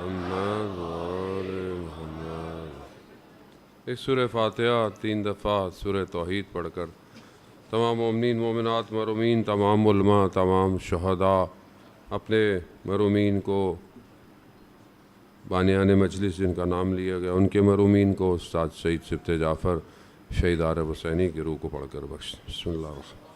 محمد وآل محمد۔ ایک سورہ فاتحہ 3 دفعہ سورہ توحید پڑھ کر تمام مومنین مومنات مرحومین، تمام علماء، تمام شہداء، اپنے مرحومین کو، بانیان مجلس جن کا نام لیا گیا ان کے مرحومین کو، استاد سعید سبت جعفر شہید عارف حسینی کی روح کو پڑھ کر بخش۔ بسم اللہ الرحمن الرحیم۔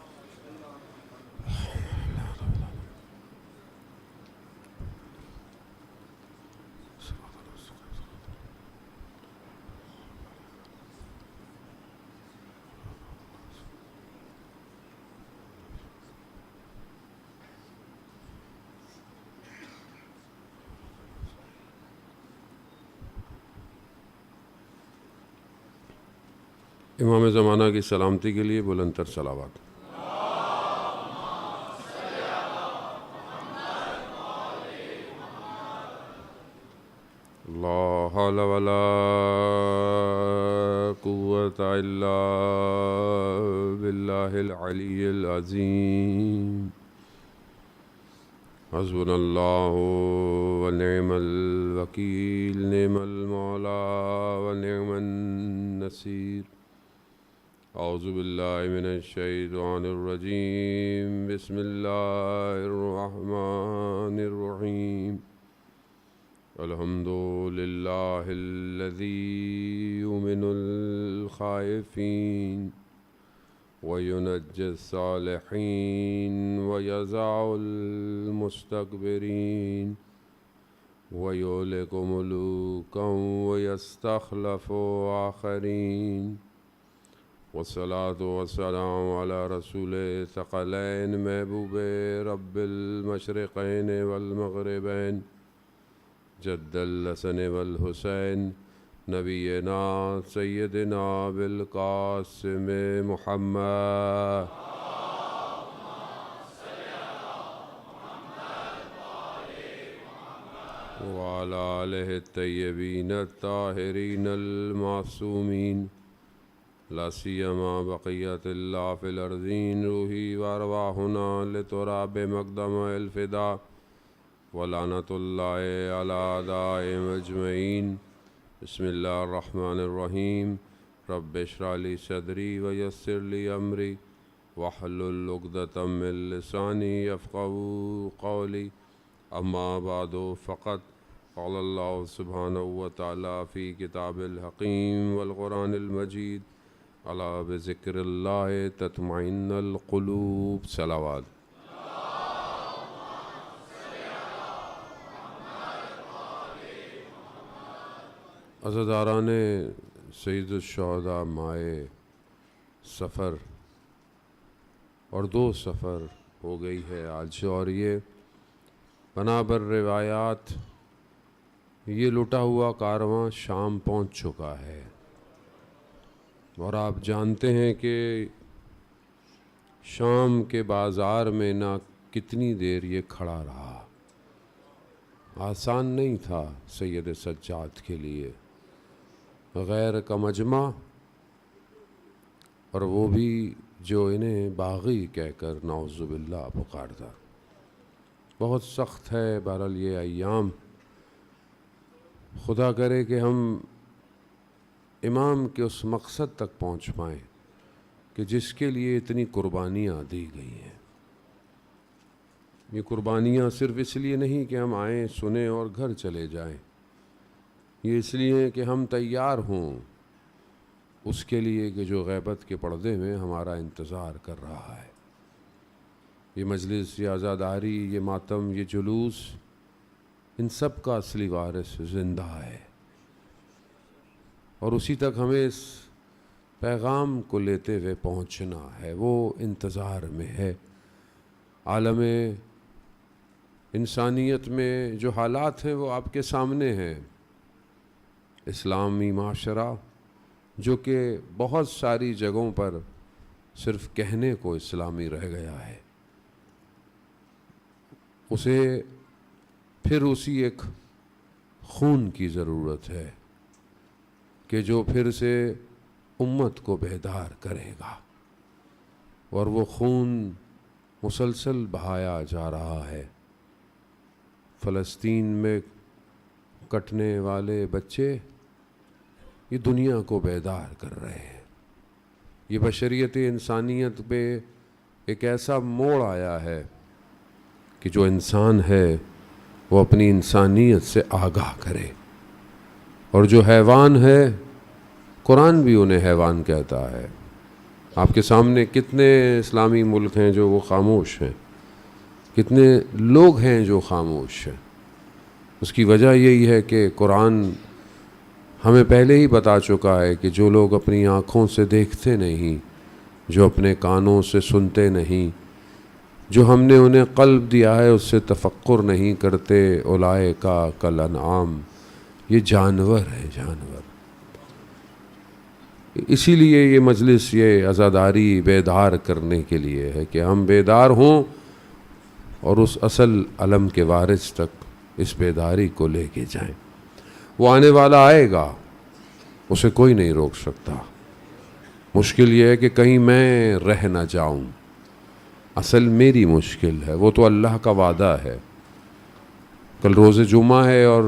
امام زمانہ کی سلامتی کے لیے بلند تر صلوات۔ لا حول ولا قوة الا باللہ العلی العظیم۔ حسبنا اللہ ونعم الوکیل، نعم المولا ونعم النصیر۔ اعوذ باللہ من الشیطان الرجیم، بسم اللہ الرحمن الرحیم۔ الحمد للہ الذی یؤمن الخائفین وینجی الصالحین ویضع المستکبرین ویہلک ملوکا ویستخلف آخرین۔ والصلاة والسلام علی رسول ثقلین، محبوب رب المشرقین والمغربین، جد الحسن والحسین، نبینا سیدنا بالقاسم محمد۔ وعلی آلہ الطیبین الطاہرین المعصومین، لا سیما بقیت اللہ فی الارضین، روحی وارواحنا لتراب مقدم الفدا، ولعنت اللہ علی اعدائہم اجمعین۔ بسم اللہ الرحمن الرحیم۔ رب اشرح لی صدری ویسر لی امری واحلل عقدۃ من لسانی یفقہوا قولی۔ اما بعد فقد قال اللہ سبحانہ وتعالی فی کتاب الحکیم والقرآن المجید، الا بذکر اللہ تطمئن القلوب۔ صلوات۔ عزاداران سید الشہداء مائے سفر اور 2 سفر ہو گئی ہے آج، اور یہ بنابر روایات یہ لٹا ہوا کارواں شام پہنچ چکا ہے، اور آپ جانتے ہیں کہ شام کے بازار میں نہ کتنی دیر یہ کھڑا رہا۔ آسان نہیں تھا سید سجاد کے لیے، غیر کا مجمع، اور وہ بھی جو انہیں باغی کہہ کر نعوذ باللہ پکارتا۔ بہت سخت ہے بہرحال یہ ایام۔ خدا کرے کہ ہم امام کے اس مقصد تک پہنچ پائیں کہ جس کے لیے اتنی قربانیاں دی گئی ہیں۔ یہ قربانیاں صرف اس لیے نہیں کہ ہم آئیں، سنیں اور گھر چلے جائیں، یہ اس لیے کہ ہم تیار ہوں اس کے لیے کہ جو غیبت کے پردے میں ہمارا انتظار کر رہا ہے۔ یہ مجلس، یہ عزاداری، یہ ماتم، یہ جلوس، ان سب کا اصلی وارث زندہ ہے، اور اسی تک ہمیں اس پیغام کو لیتے ہوئے پہنچنا ہے۔ وہ انتظار میں ہے۔ عالم انسانیت میں جو حالات ہیں وہ آپ کے سامنے ہیں۔ اسلامی معاشرہ جو کہ بہت ساری جگہوں پر صرف کہنے کو اسلامی رہ گیا ہے، اسے پھر اسی ایک خون کی ضرورت ہے کہ جو پھر سے امت کو بیدار کرے گا، اور وہ خون مسلسل بہایا جا رہا ہے۔ فلسطین میں کٹنے والے بچے یہ دنیا کو بیدار کر رہے ہیں. یہ بشریت انسانیت پہ ایک ایسا موڑ آیا ہے کہ جو انسان ہے وہ اپنی انسانیت سے آگاہ کرے. اور جو حیوان ہے قرآن بھی انہیں حیوان کہتا ہے. آپ کے سامنے کتنے اسلامی ملک ہیں جو وہ خاموش ہیں, کتنے لوگ ہیں جو خاموش ہیں. اس کی وجہ یہی ہے کہ قرآن ہمیں پہلے ہی بتا چکا ہے کہ جو لوگ اپنی آنکھوں سے دیکھتے نہیں, جو اپنے کانوں سے سنتے نہیں, جو ہم نے انہیں قلب دیا ہے اس سے تفکر نہیں کرتے, اولئک کالانعام, یہ جانور ہے, جانور. اسی لیے یہ مجلس یہ عزاداری بیدار کرنے کے لیے ہے کہ ہم بیدار ہوں اور اس اصل علم کے وارث تک اس بیداری کو لے کے جائیں. وہ آنے والا آئے گا, اسے کوئی نہیں روک سکتا. مشکل یہ ہے کہ کہیں میں رہ نہ جاؤں. اصل میری مشکل ہے, وہ تو اللہ کا وعدہ ہے. کل روز جمعہ ہے اور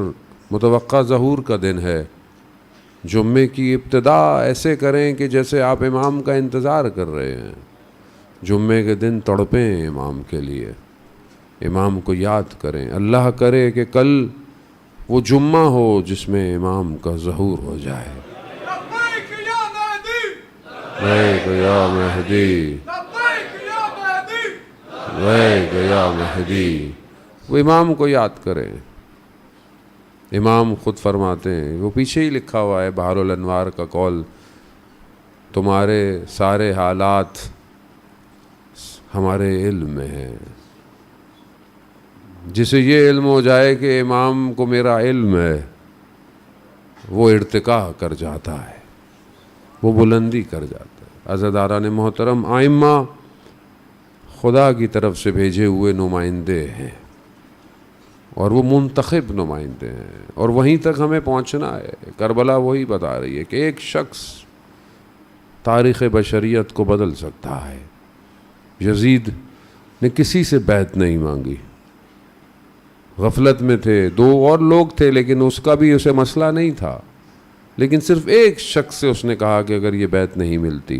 متوقع ظہور کا دن ہے. جمعے کی ابتدا ایسے کریں کہ جیسے آپ امام کا انتظار کر رہے ہیں. جمعے کے دن تڑپیں امام کے لیے, امام کو یاد کریں. اللہ کرے کہ کل وہ جمعہ ہو جس میں امام کا ظہور ہو جائے. لبیک یا مہدی, لبیک یا مہدی. وہ امام کو یاد کریں. امام خود فرماتے ہیں, وہ پیچھے ہی لکھا ہوا ہے بحر الانوار کا قول, تمہارے سارے حالات ہمارے علم میں ہیں. جسے یہ علم ہو جائے کہ امام کو میرا علم ہے, وہ ارتقا کر جاتا ہے, وہ بلندی کر جاتا ہے. عزاداران محترم, ائمہ خدا کی طرف سے بھیجے ہوئے نمائندے ہیں اور وہ منتخب نمائندے ہیں, اور وہیں تک ہمیں پہنچنا ہے. کربلا وہی بتا رہی ہے کہ ایک شخص تاریخ بشریت کو بدل سکتا ہے. یزید نے کسی سے بیعت نہیں مانگی, غفلت میں تھے, دو اور لوگ تھے لیکن اس کا بھی اسے مسئلہ نہیں تھا, لیکن صرف ایک شخص سے اس نے کہا کہ اگر یہ بیعت نہیں ملتی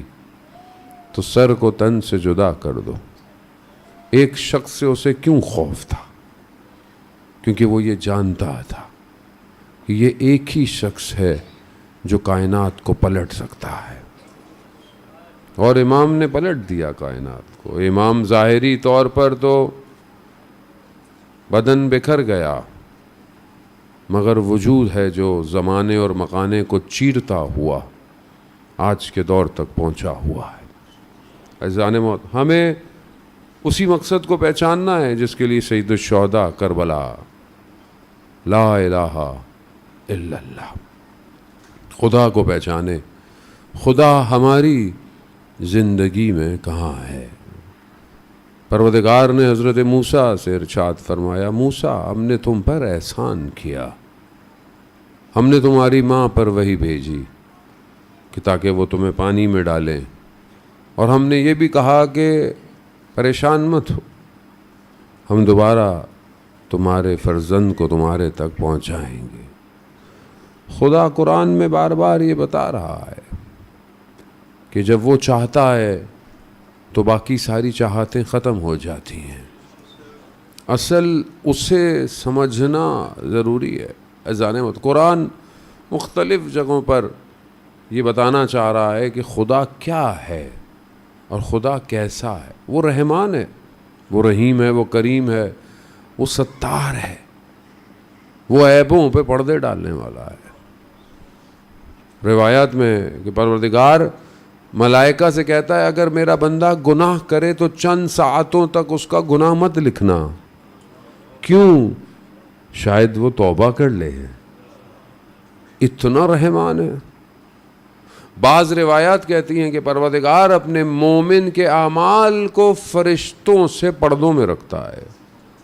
تو سر کو تن سے جدا کر دو. ایک شخص سے اسے کیوں خوف تھا؟ کیونکہ وہ یہ جانتا تھا کہ یہ ایک ہی شخص ہے جو کائنات کو پلٹ سکتا ہے. اور امام نے پلٹ دیا کائنات کو. امام ظاہری طور پر تو بدن بکھر گیا, مگر وجود ہے جو زمانے اور مکانے کو چیرتا ہوا آج کے دور تک پہنچا ہوا ہے. عزیزان موت, ہمیں اسی مقصد کو پہچاننا ہے جس کے لیے سید الشہداء کربلا, لا الہ الا اللہ. خدا کو پہچانے. خدا ہماری زندگی میں کہاں ہے؟ پروردگار نے حضرت موسیٰ سے ارشاد فرمایا, موسیٰ ہم نے تم پر احسان کیا, ہم نے تمہاری ماں پر وحی بھیجی کہ تاکہ وہ تمہیں پانی میں ڈالیں, اور ہم نے یہ بھی کہا کہ پریشان مت ہو, ہم دوبارہ تمہارے فرزند کو تمہارے تک پہنچائیں گے. خدا قرآن میں بار بار یہ بتا رہا ہے کہ جب وہ چاہتا ہے تو باقی ساری چاہتیں ختم ہو جاتی ہیں. اصل اسے سمجھنا ضروری ہے. عزیزان محترم, قرآن مختلف جگہوں پر یہ بتانا چاہ رہا ہے کہ خدا کیا ہے اور خدا کیسا ہے. وہ رحمان ہے, وہ رحیم ہے, وہ کریم ہے, وہ ستار ہے, وہ عیبوں پہ پردے ڈالنے والا ہے. روایات میں کہ پروردگار ملائکہ سے کہتا ہے اگر میرا بندہ گناہ کرے تو چند ساعتوں تک اس کا گناہ مت لکھنا. کیوں؟ شاید وہ توبہ کر لے. اتنا رحمان ہے. بعض روایات کہتی ہیں کہ پروردگار اپنے مومن کے اعمال کو فرشتوں سے پردوں میں رکھتا ہے,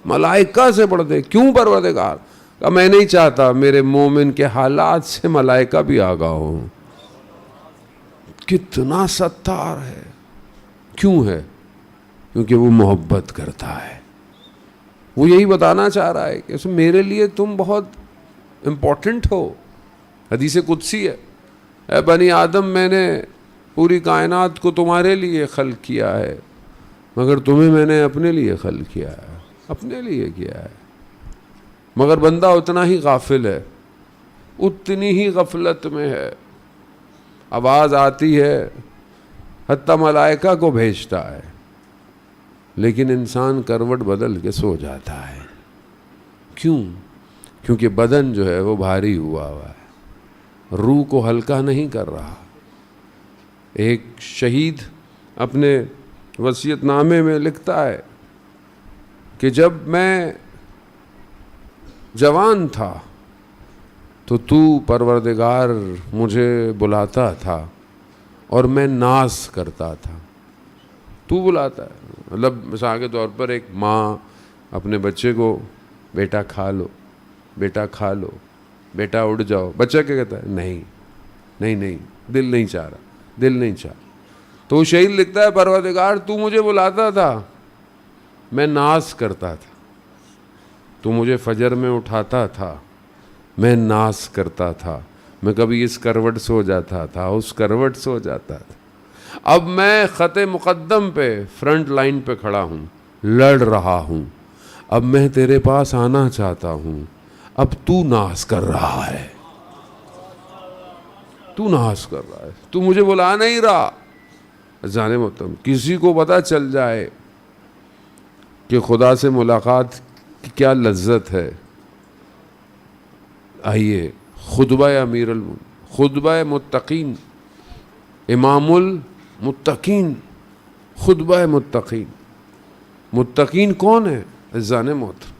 ملائکہ سے پردے. کیوں پروردگار؟ کہ میں نہیں چاہتا میرے مومن کے حالات سے ملائکہ بھی آگاہ ہوں. کتنا ستار ہے. کیوں ہے؟ کیونکہ وہ محبت کرتا ہے. وہ یہی بتانا چاہ رہا ہے کہ میرے لیے تم بہت امپورٹنٹ ہو. حدیث قدسی ہے، اے بنی آدم میں نے پوری کائنات کو تمہارے لیے خلق کیا ہے، مگر تمہیں میں نے اپنے لیے خلق کیا ہے، اپنے لیے کیا ہے. مگر بندہ اتنا ہی غافل ہے، اتنی ہی غفلت میں ہے. آواز آتی ہے، حتیٰ ملائکہ کو بھیجتا ہے، لیکن انسان کروٹ بدل کے سو جاتا ہے. کیوں؟ کیونکہ بدن جو ہے وہ بھاری ہوا ہے، روح کو ہلکا نہیں کر رہا. ایک شہید اپنے وصیت نامے میں لکھتا ہے کہ جب میں جوان تھا تو پروردگار مجھے بلاتا تھا اور میں ناز کرتا تھا. تو بلاتا ہے، مطلب مثال کے طور پر ایک ماں اپنے بچے کو بیٹا کھا لو، بیٹا کھا لو، بیٹا اٹھ جاؤ، بچہ کیا کہتا ہے؟ نہیں نہیں نہیں، دل نہیں چاہ رہا، دل نہیں چاہ. تو وہ شہید لکھتا ہے پروردگار تو مجھے بلاتا تھا، میں ناز کرتا تھا. تو مجھے فجر میں اٹھاتا تھا، میں ناز کرتا تھا. میں کبھی اس کروٹ سو جاتا تھا، اس کروٹ سو جاتا تھا. اب میں خط مقدم پہ فرنٹ لائن پہ کھڑا ہوں، لڑ رہا ہوں. اب میں تیرے پاس آنا چاہتا ہوں، اب تو ناز کر رہا ہے، تو ناز کر رہا ہے، تو مجھے بلا نہیں رہا. جانے محترم، کسی کو پتہ چل جائے کہ خدا سے ملاقات کی کیا لذت ہے، آئیے خطبہ خطبہ متقین، امام المتقین، خطبہ متقین. متقین کون ہے عزیزان محترم؟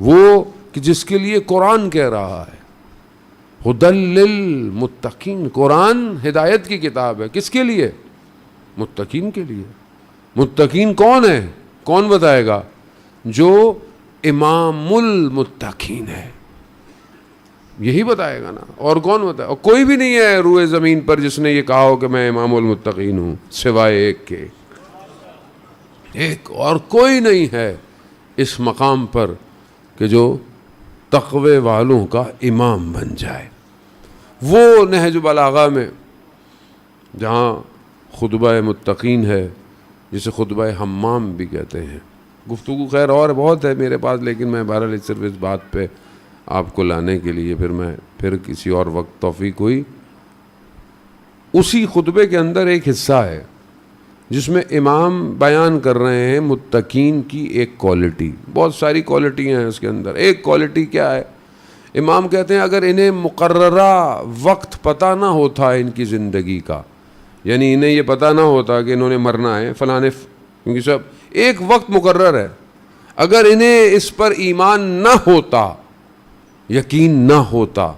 وہ کہ جس کے لیے قرآن کہہ رہا ہے ہدی للمتقین. قرآن ہدایت کی کتاب ہے، کس کے لیے؟ متقین کے لیے. متقین کون ہے؟ کون بتائے گا؟ جو امام المتقین ہے، یہی بتائے گا نا. اور کون بتائے؟ اور کوئی بھی نہیں ہے روئے زمین پر جس نے یہ کہا ہو کہ میں امام المتقین ہوں، سوائے ایک کے. ایک اور کوئی نہیں ہے اس مقام پر کہ جو تقوی والوں کا امام بن جائے. وہ نہج بلاغہ میں جہاں خطبہ متقین ہے، جسے خطبہ حمام بھی کہتے ہیں. گفتگو خیر اور بہت ہے میرے پاس، لیکن میں بہرحال صرف اس بات پہ آپ کو لانے کے لیے پھر کسی اور وقت توفیق ہوئی. اسی خطبے کے اندر ایک حصہ ہے جس میں امام بیان کر رہے ہیں متقین کی ایک کوالٹی. بہت ساری کوالٹیاں ہیں اس کے اندر. ایک کوالٹی کیا ہے؟ امام کہتے ہیں اگر انہیں مقررہ وقت پتہ نہ ہوتا ان کی زندگی کا، یعنی انہیں یہ پتہ نہ ہوتا کہ انہوں نے مرنا ہے فلانے، کیونکہ سب ایک وقت مقرر ہے، اگر انہیں اس پر ایمان نہ ہوتا، یقین نہ ہوتا،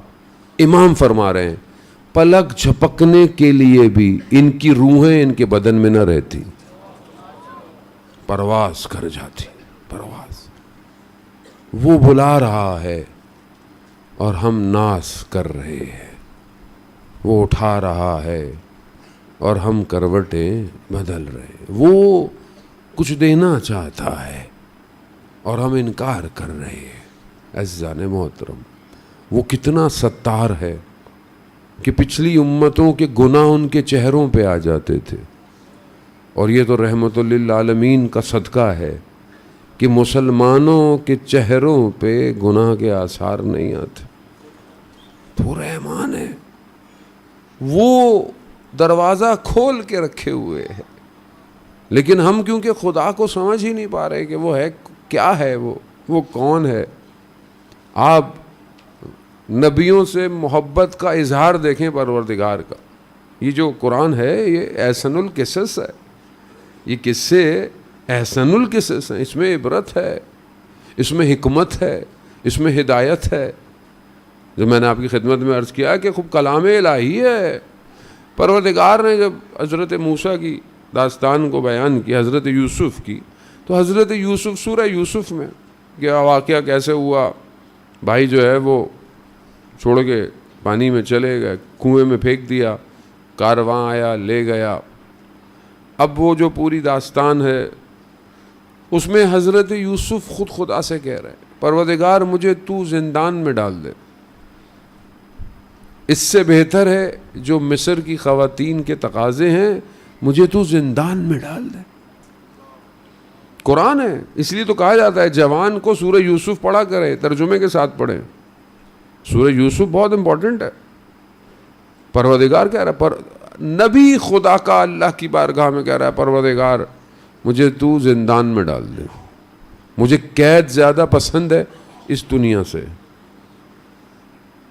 امام فرما رہے ہیں پلک جھپکنے کے لیے بھی ان کی روحیں ان کے بدن میں نہ رہتی، پرواز کر جاتی. پرواز. وہ بلا رہا ہے اور ہم ناز کر رہے ہیں. وہ اٹھا رہا ہے اور ہم کروٹیں بدل رہے ہیں. وہ کچھ دینا چاہتا ہے اور ہم انکار کر رہے ہیں. عزیزان محترم، وہ کتنا ستار ہے کہ پچھلی امتوں کے گناہ ان کے چہروں پہ آ جاتے تھے، اور یہ تو رحمت للعالمین کا صدقہ ہے کہ مسلمانوں کے چہروں پہ گناہ کے آثار نہیں آتے. تو رحمان ہے، وہ دروازہ کھول کے رکھے ہوئے ہے. لیکن ہم کیونکہ خدا کو سمجھ ہی نہیں پا رہے کہ وہ ہے کیا ہے، وہ کون ہے. آپ نبیوں سے محبت کا اظہار دیکھیں پروردگار کا. یہ جو قرآن ہے یہ احسن القصص ہے، یہ قصے احسن القصص ہیں. اس میں عبرت ہے، اس میں حکمت ہے، اس میں ہدایت ہے. جو میں نے آپ کی خدمت میں عرض کیا کہ خوب کلام الہی ہے. پروردگار نے جب حضرت موسیٰ کی داستان کو بیان کی، حضرت یوسف کی، تو حضرت یوسف سورہ یوسف میں کیا واقعہ کیسے ہوا. بھائی جو ہے وہ چھوڑ کے پانی میں چلے گئے، کنویں میں پھینک دیا، کارواں آیا لے گیا. اب وہ جو پوری داستان ہے اس میں حضرت یوسف خود خدا سے کہہ رہے ہیں پروردگار مجھے تو زندان میں ڈال دے، اس سے بہتر ہے جو مصر کی خواتین کے تقاضے ہیں، مجھے تو زندان میں ڈال دے۔ قرآن ہے، اس لیے تو کہا جاتا ہے جوان کو سورہ یوسف پڑھا کرے، ترجمے کے ساتھ پڑھیں۔ سورہ یوسف بہت امپورٹنٹ ہے۔ پروردگار کہہ رہا ہے، نبی خدا کا اللہ کی بارگاہ میں کہہ رہا ہے، پروردگار مجھے تو زندان میں ڈال دے، مجھے قید زیادہ پسند ہے اس دنیا سے۔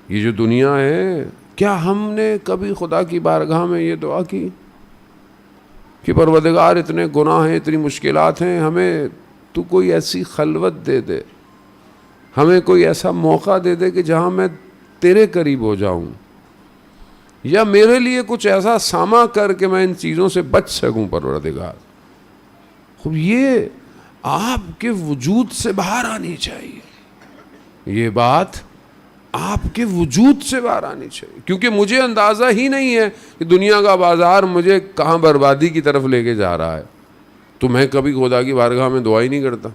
یہ جو دنیا ہے، کیا ہم نے کبھی خدا کی بارگاہ میں یہ دعا کی کہ پروردگار اتنے گناہ ہیں، اتنی مشکلات ہیں، ہمیں تو کوئی ایسی خلوت دے دے، ہمیں کوئی ایسا موقع دے دے کہ جہاں میں تیرے قریب ہو جاؤں، یا میرے لیے کچھ ایسا ساما کر کے میں ان چیزوں سے بچ سکوں پروردگار۔ خوب یہ آپ کے وجود سے باہر آنی چاہیے، یہ بات آپ کے وجود سے باہر آنی چاہیے، کیونکہ مجھے اندازہ ہی نہیں ہے کہ دنیا کا بازار مجھے کہاں بربادی کی طرف لے کے جا رہا ہے۔ تو میں کبھی خدا کی بارگاہ میں دعا ہی نہیں کرتا،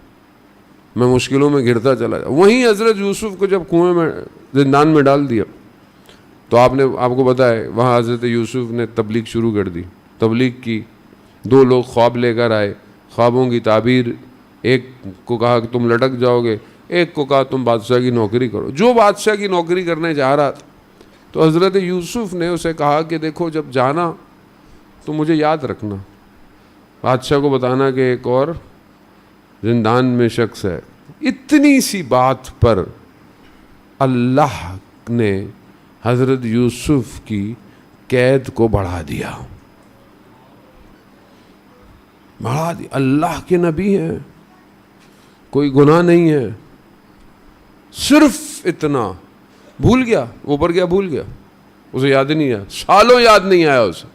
میں مشکلوں میں گرتا چلا جاتا۔ وہیں حضرت یوسف کو جب کنویں میں زندان میں ڈال دیا تو آپ کو پتہ ہے وہاں حضرت یوسف نے تبلیغ شروع کر دی، تبلیغ کی۔ 2 لوگ خواب لے کر آئے، خوابوں کی تعبیر، ایک کو کہا کہ تم لٹک جاؤ گے، ایک کو کہا تم بادشاہ کی نوکری کرو۔ جو بادشاہ کی نوکری کرنے جا رہا تھا تو حضرت یوسف نے اسے کہا کہ دیکھو جب جانا تو مجھے یاد رکھنا، بادشاہ کو بتانا کہ ایک اور زندان میں شخص ہے۔ اتنی سی بات پر اللہ نے حضرت یوسف کی قید کو بڑھا دیا۔ اللہ کے نبی ہیں، کوئی گناہ نہیں ہے، صرف اتنا بھول گیا، اوپر گیا بھول گیا، اسے یاد ہی نہیں آیا، سالوں یاد نہیں آیا اسے۔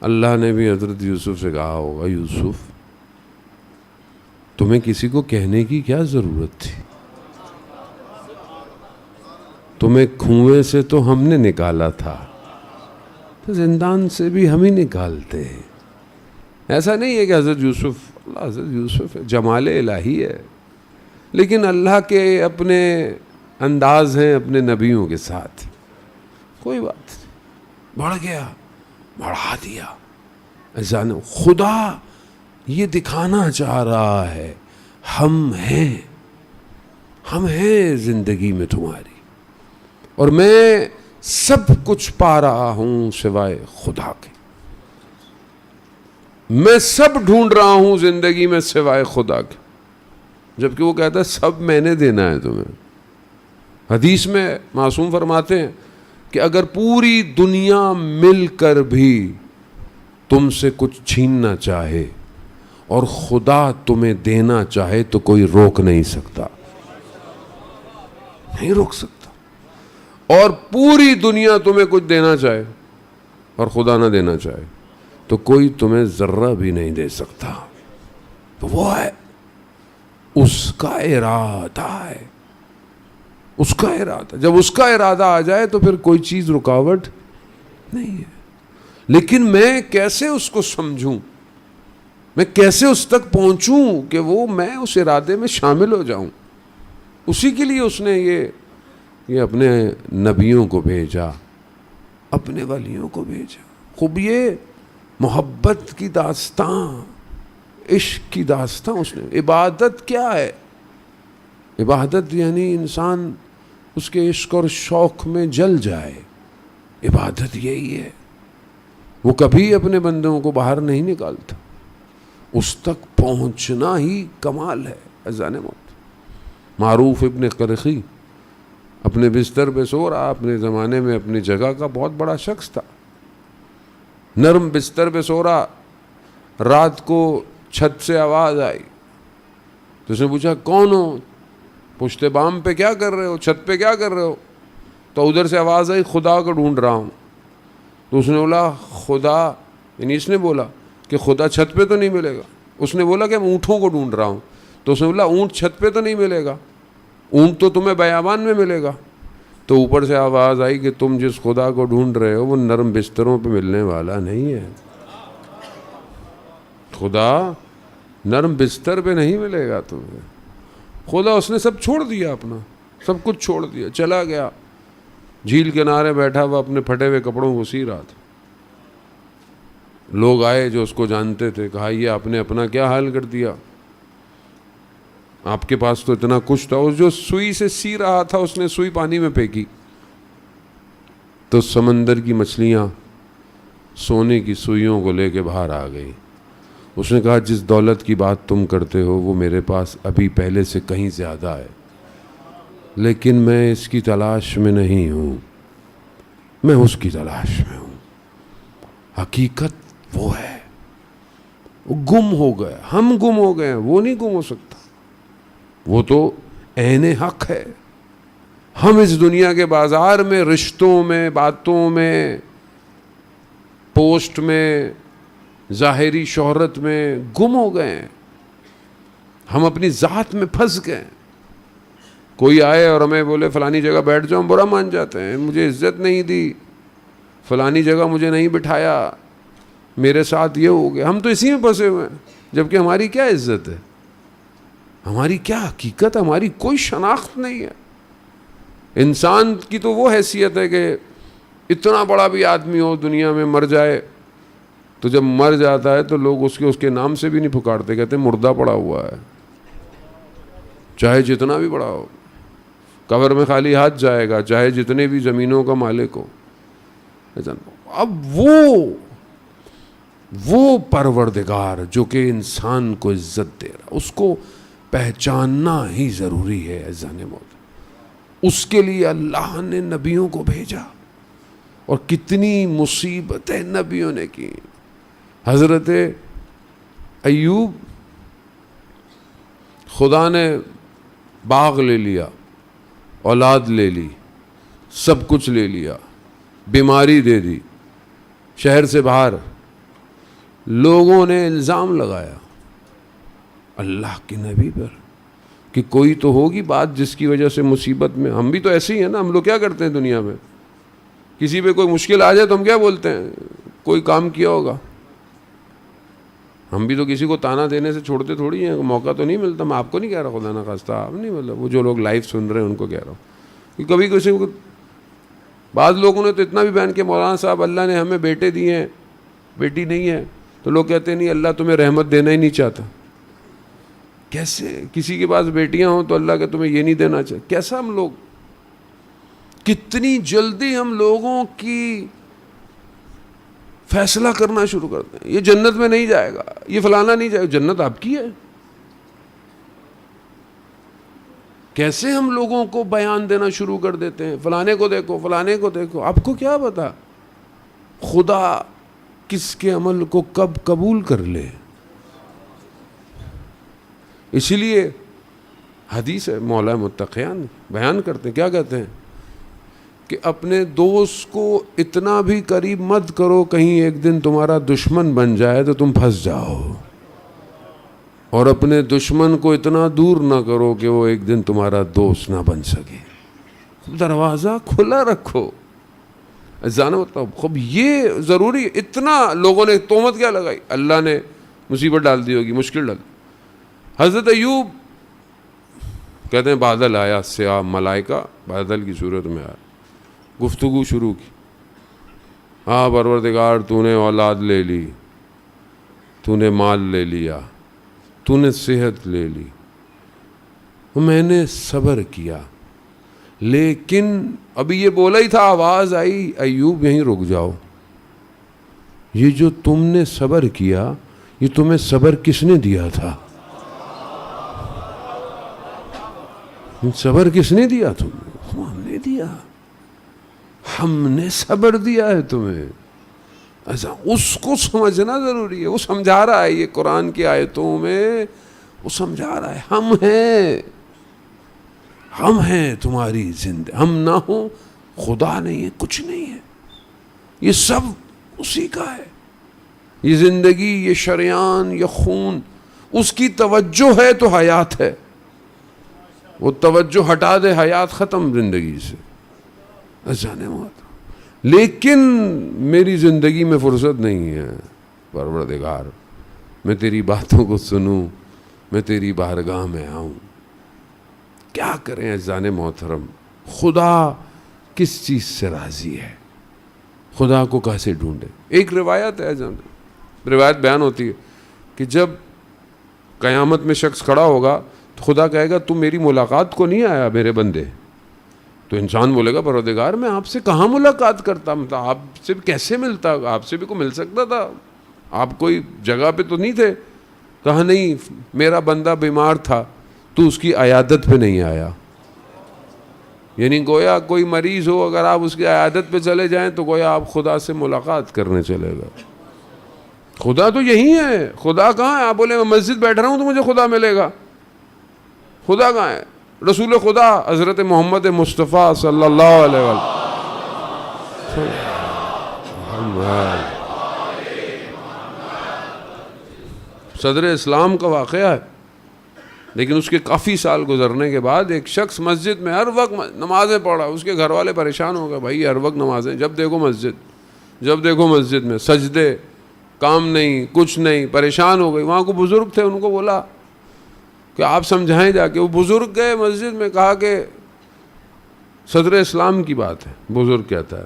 اللہ نے بھی حضرت یوسف سے کہا ہوگا، یوسف تمہیں کسی کو کہنے کی کیا ضرورت تھی، تمہیں کنویں سے تو ہم نے نکالا تھا، تو زندان سے بھی ہم ہی نکالتے ہیں۔ ایسا نہیں ہے کہ حضرت یوسف جمال الہی ہے، لیکن اللہ کے اپنے انداز ہیں اپنے نبیوں کے ساتھ۔ کوئی بات نہیں، بڑھ گیا، بڑھا دیا۔ ایسا نہیں، خدا یہ دکھانا چاہ رہا ہے ہم ہیں زندگی میں تمہاری، اور میں سب کچھ پا رہا ہوں سوائے خدا کے، میں سب ڈھونڈ رہا ہوں زندگی میں سوائے خدا کے، جبکہ وہ کہتا ہے سب میں نے دینا ہے تمہیں۔ حدیث میں معصوم فرماتے ہیں کہ اگر پوری دنیا مل کر بھی تم سے کچھ چھیننا چاہے اور خدا تمہیں دینا چاہے تو کوئی روک نہیں سکتا، نہیں روک سکتا۔ اور پوری دنیا تمہیں کچھ دینا چاہے اور خدا نہ دینا چاہے تو کوئی تمہیں ذرہ بھی نہیں دے سکتا۔ تو وہ ہے، اس کا ارادہ ہے، اس کا ارادہ۔ جب اس کا ارادہ آ جائے تو پھر کوئی چیز رکاوٹ نہیں ہے۔ لیکن میں کیسے اس کو سمجھوں، میں کیسے اس تک پہنچوں کہ میں اس ارادے میں شامل ہو جاؤں؟ اسی کے لیے اس نے یہ اپنے نبیوں کو بھیجا، اپنے ولیوں کو بھیجا۔ خوب یہ محبت کی داستان، عشق کی داستان اس نے۔ عبادت کیا ہے؟ عبادت یعنی انسان اس کے عشق اور شوق میں جل جائے، عبادت یہی ہے۔ وہ کبھی اپنے بندوں کو باہر نہیں نکالتا، اس تک پہنچنا ہی کمال ہے۔ اذان موت، معروف ابن قرخی اپنے بستر پہ سو رہا، اپنے زمانے میں اپنی جگہ کا بہت بڑا شخص تھا، نرم بستر پہ سو رہا، رات کو چھت سے آواز آئی تو اس نے پوچھا کون ہو؟ پشتے بام پہ کیا کر رہے ہو، چھت پہ کیا کر رہے ہو؟ تو ادھر سے آواز آئی خدا کو ڈھونڈ رہا ہوں۔ تو اس نے بولا خدا، یعنی اس نے بولا کہ خدا چھت پہ تو نہیں ملے گا۔ اس نے بولا کہ میں اونٹوں کو ڈھونڈ رہا ہوں۔ تو اس نے بولا اونٹ چھت پہ تو نہیں ملے گا، اونٹ تو تمہیں بیابان میں ملے گا۔ تو اوپر سے آواز آئی کہ تم جس خدا کو ڈھونڈ رہے ہو وہ نرم بستروں پہ ملنے والا نہیں ہے، خدا نرم بستر پہ نہیں ملے گا تمہیں۔ خدا اس نے سب چھوڑ دیا اپنا، سب کچھ چھوڑ دیا، چلا گیا، جھیل کنارے بیٹھا ہوا اپنے پھٹے ہوئے کپڑوں کو سی رہا تھا۔ لوگ آئے جو اس کو جانتے تھے، کہا یہ آپ نے اپنا کیا حال کر دیا، آپ کے پاس تو اتنا کچھ تھا۔ اس جو سوئی سے سی رہا تھا اس نے سوئی پانی میں پھینکی تو سمندر کی مچھلیاں سونے کی سوئیوں کو لے کے باہر آ گئی۔ اس نے کہا جس دولت کی بات تم کرتے ہو وہ میرے پاس ابھی پہلے سے کہیں زیادہ ہے، لیکن میں اس کی تلاش میں نہیں ہوں، میں اس کی تلاش میں ہوں۔ حقیقت وہ ہے، وہ گم ہو گیا، ہم گم ہو گئے ہیں، وہ نہیں گم ہو سکتا، وہ تو عین حق ہے۔ ہم اس دنیا کے بازار میں رشتوں میں، باتوں میں، پوسٹ میں، ظاہری شہرت میں گم ہو گئے ہیں، ہم اپنی ذات میں پھنس گئے ہیں۔ کوئی آئے اور ہمیں بولے فلانی جگہ بیٹھ جاؤ، ہم برا مان جاتے ہیں، مجھے عزت نہیں دی، فلانی جگہ مجھے نہیں بٹھایا، میرے ساتھ یہ ہو گیا۔ ہم تو اسی میں پھنسے ہوئے ہیں، جبکہ ہماری کیا عزت ہے، ہماری کیا حقیقت، ہماری کوئی شناخت نہیں ہے۔ انسان کی تو وہ حیثیت ہے کہ اتنا بڑا بھی آدمی ہو دنیا میں مر جائے تو جب مر جاتا ہے تو لوگ اس کے نام سے بھی نہیں پکارتے، کہتے ہیں مردہ پڑا ہوا ہے، چاہے جتنا بھی بڑا ہو، قبر میں خالی ہاتھ جائے گا، چاہے جتنے بھی زمینوں کا مالک ہو۔ اب وہ پروردگار جو کہ انسان کو عزت دے رہا، اس کو پہچاننا ہی ضروری ہے عزیزان موت۔ اس کے لیے اللہ نے نبیوں کو بھیجا، اور کتنی مصیبتیں نبیوں نے کی۔ حضرت ایوب، خدا نے باغ لے لیا، اولاد لے لی، سب کچھ لے لیا، بیماری دے دی، شہر سے باہر۔ لوگوں نے الزام لگایا اللہ کے نبی پر کہ کوئی تو ہوگی بات جس کی وجہ سے مصیبت میں۔ ہم بھی تو ایسے ہی ہیں نا، ہم لوگ کیا کرتے ہیں دنیا میں، کسی پہ کوئی مشکل آ جائے تو ہم کیا بولتے ہیں، کوئی کام کیا ہوگا۔ ہم بھی تو کسی کو تانا دینے سے چھوڑتے تھوڑی ہیں، موقع تو نہیں ملتا۔ میں آپ کو نہیں کہہ رہا، خدا نہ خواستہ آپ نہیں، مطلب وہ جو لوگ لائف سن رہے ہیں ان کو کہہ رہا ہوں کہ کبھی کسی کو، بعض لوگوں نے تو اتنا بھی بیان کیا مولانا صاحب اللہ نے ہمیں بیٹے دیے ہیں بیٹی نہیں ہے، تو لوگ کہتے ہیں نہیں اللہ تمہیں رحمت دینا ہی نہیں چاہتا۔ کیسے کسی کے پاس بیٹیاں ہوں تو اللہ کہ تمہیں یہ نہیں دینا چاہتا؟ کیسا ہم لوگ، کتنی جلدی ہم لوگوں کی فیصلہ کرنا شروع کرتے ہیں، یہ جنت میں نہیں جائے گا، یہ فلانا نہیں جائے گا۔ جنت آپ کی ہے۔ کیسے ہم لوگوں کو بیان دینا شروع کر دیتے ہیں، فلانے کو دیکھو، فلانے کو دیکھو۔ آپ کو کیا پتا خدا کس کے عمل کو کب قبول کر لے؟ اسی لیے حدیث ہے، مولا متقیان بیان کرتے ہیں، کیا کہتے ہیں کہ اپنے دوست کو اتنا بھی قریب مت کرو کہیں ایک دن تمہارا دشمن بن جائے تو تم پھنس جاؤ، اور اپنے دشمن کو اتنا دور نہ کرو کہ وہ ایک دن تمہارا دوست نہ بن سکے۔ دروازہ کھلا رکھو۔ جانا مطلب خب یہ ضروری ہے۔ اتنا لوگوں نے تہمت کیا لگائی، اللہ نے مصیبت ڈال دی ہوگی، مشکل ڈال دی۔ حضرت ایوب کہتے ہیں بادل آیا، سیاہ ملائکہ بادل کی صورت میں آیا، گفتگو شروع کی۔ ہاں پروردگار تو نے اولاد لے لی، تو نے مال لے لیا، تو نے صحت لے لی، میں نے صبر کیا، لیکن ابھی یہ بولا ہی تھا، آواز آئی ایوب یہیں رک جاؤ، یہ جو تم نے صبر کیا یہ تمہیں صبر کس نے دیا تھا؟ صبر کس نے دیا تمہیں؟ ہم نے دیا، ہم نے صبر دیا ہے تمہیں۔ ایسا اس کو سمجھنا ضروری ہے۔ وہ سمجھا رہا ہے، یہ قرآن کی آیتوں میں وہ سمجھا رہا ہے، ہم ہیں تمہاری زندگی، ہم نہ ہوں خدا نہیں ہے، کچھ نہیں ہے، یہ سب اسی کا ہے۔ یہ زندگی، یہ شریان، یہ خون، اس کی توجہ ہے تو حیات ہے، وہ توجہ ہٹا دے حیات ختم زندگی سے، جانے موت۔ لیکن میری زندگی میں فرصت نہیں ہے پروردگار، میں تیری باتوں کو سنوں، میں تیری بارگاہ میں آؤں۔ کیا کریں عزیزان محترم؟ خدا کس چیز سے راضی ہے؟ خدا کو کیسے ڈھونڈے؟ ایک روایت ہے، روایت بیان ہوتی ہے کہ جب قیامت میں شخص کھڑا ہوگا تو خدا کہے گا تم میری ملاقات کو نہیں آیا میرے بندے؟ تو انسان بولے گا پروردگار میں آپ سے کہاں ملاقات کرتا، مطلب آپ سے کیسے ملتا، آپ سے بھی کو مل سکتا تھا، آپ کوئی جگہ پہ تو نہیں تھے؟ کہا نہیں، میرا بندہ بیمار تھا تو اس کی عیادت پہ نہیں آیا. یعنی گویا کوئی مریض ہو، اگر آپ اس کی عیادت پہ چلے جائیں تو گویا آپ خدا سے ملاقات کرنے چلے گا. خدا تو یہی ہے. خدا کہاں ہے؟ آپ بولے میں مسجد بیٹھ رہا ہوں تو مجھے خدا ملے گا. خدا کہاں ہے؟ رسول خدا حضرت محمد مصطفیٰ صلی اللہ علیہ وسلم. صدر اسلام کا واقعہ ہے، لیکن اس کے کافی سال گزرنے کے بعد ایک شخص مسجد میں ہر وقت نمازیں پڑھ رہا. اس کے گھر والے پریشان ہو گئے، بھائی ہر وقت نمازیں، جب دیکھو مسجد میں سجدے، کام نہیں، کچھ نہیں، پریشان ہو گئی. وہاں کو بزرگ تھے، ان کو بولا کہ آپ سمجھائیں جا کے. وہ بزرگ گئے مسجد میں، کہا کہ صدر اسلام کی بات ہے. بزرگ کہتا ہے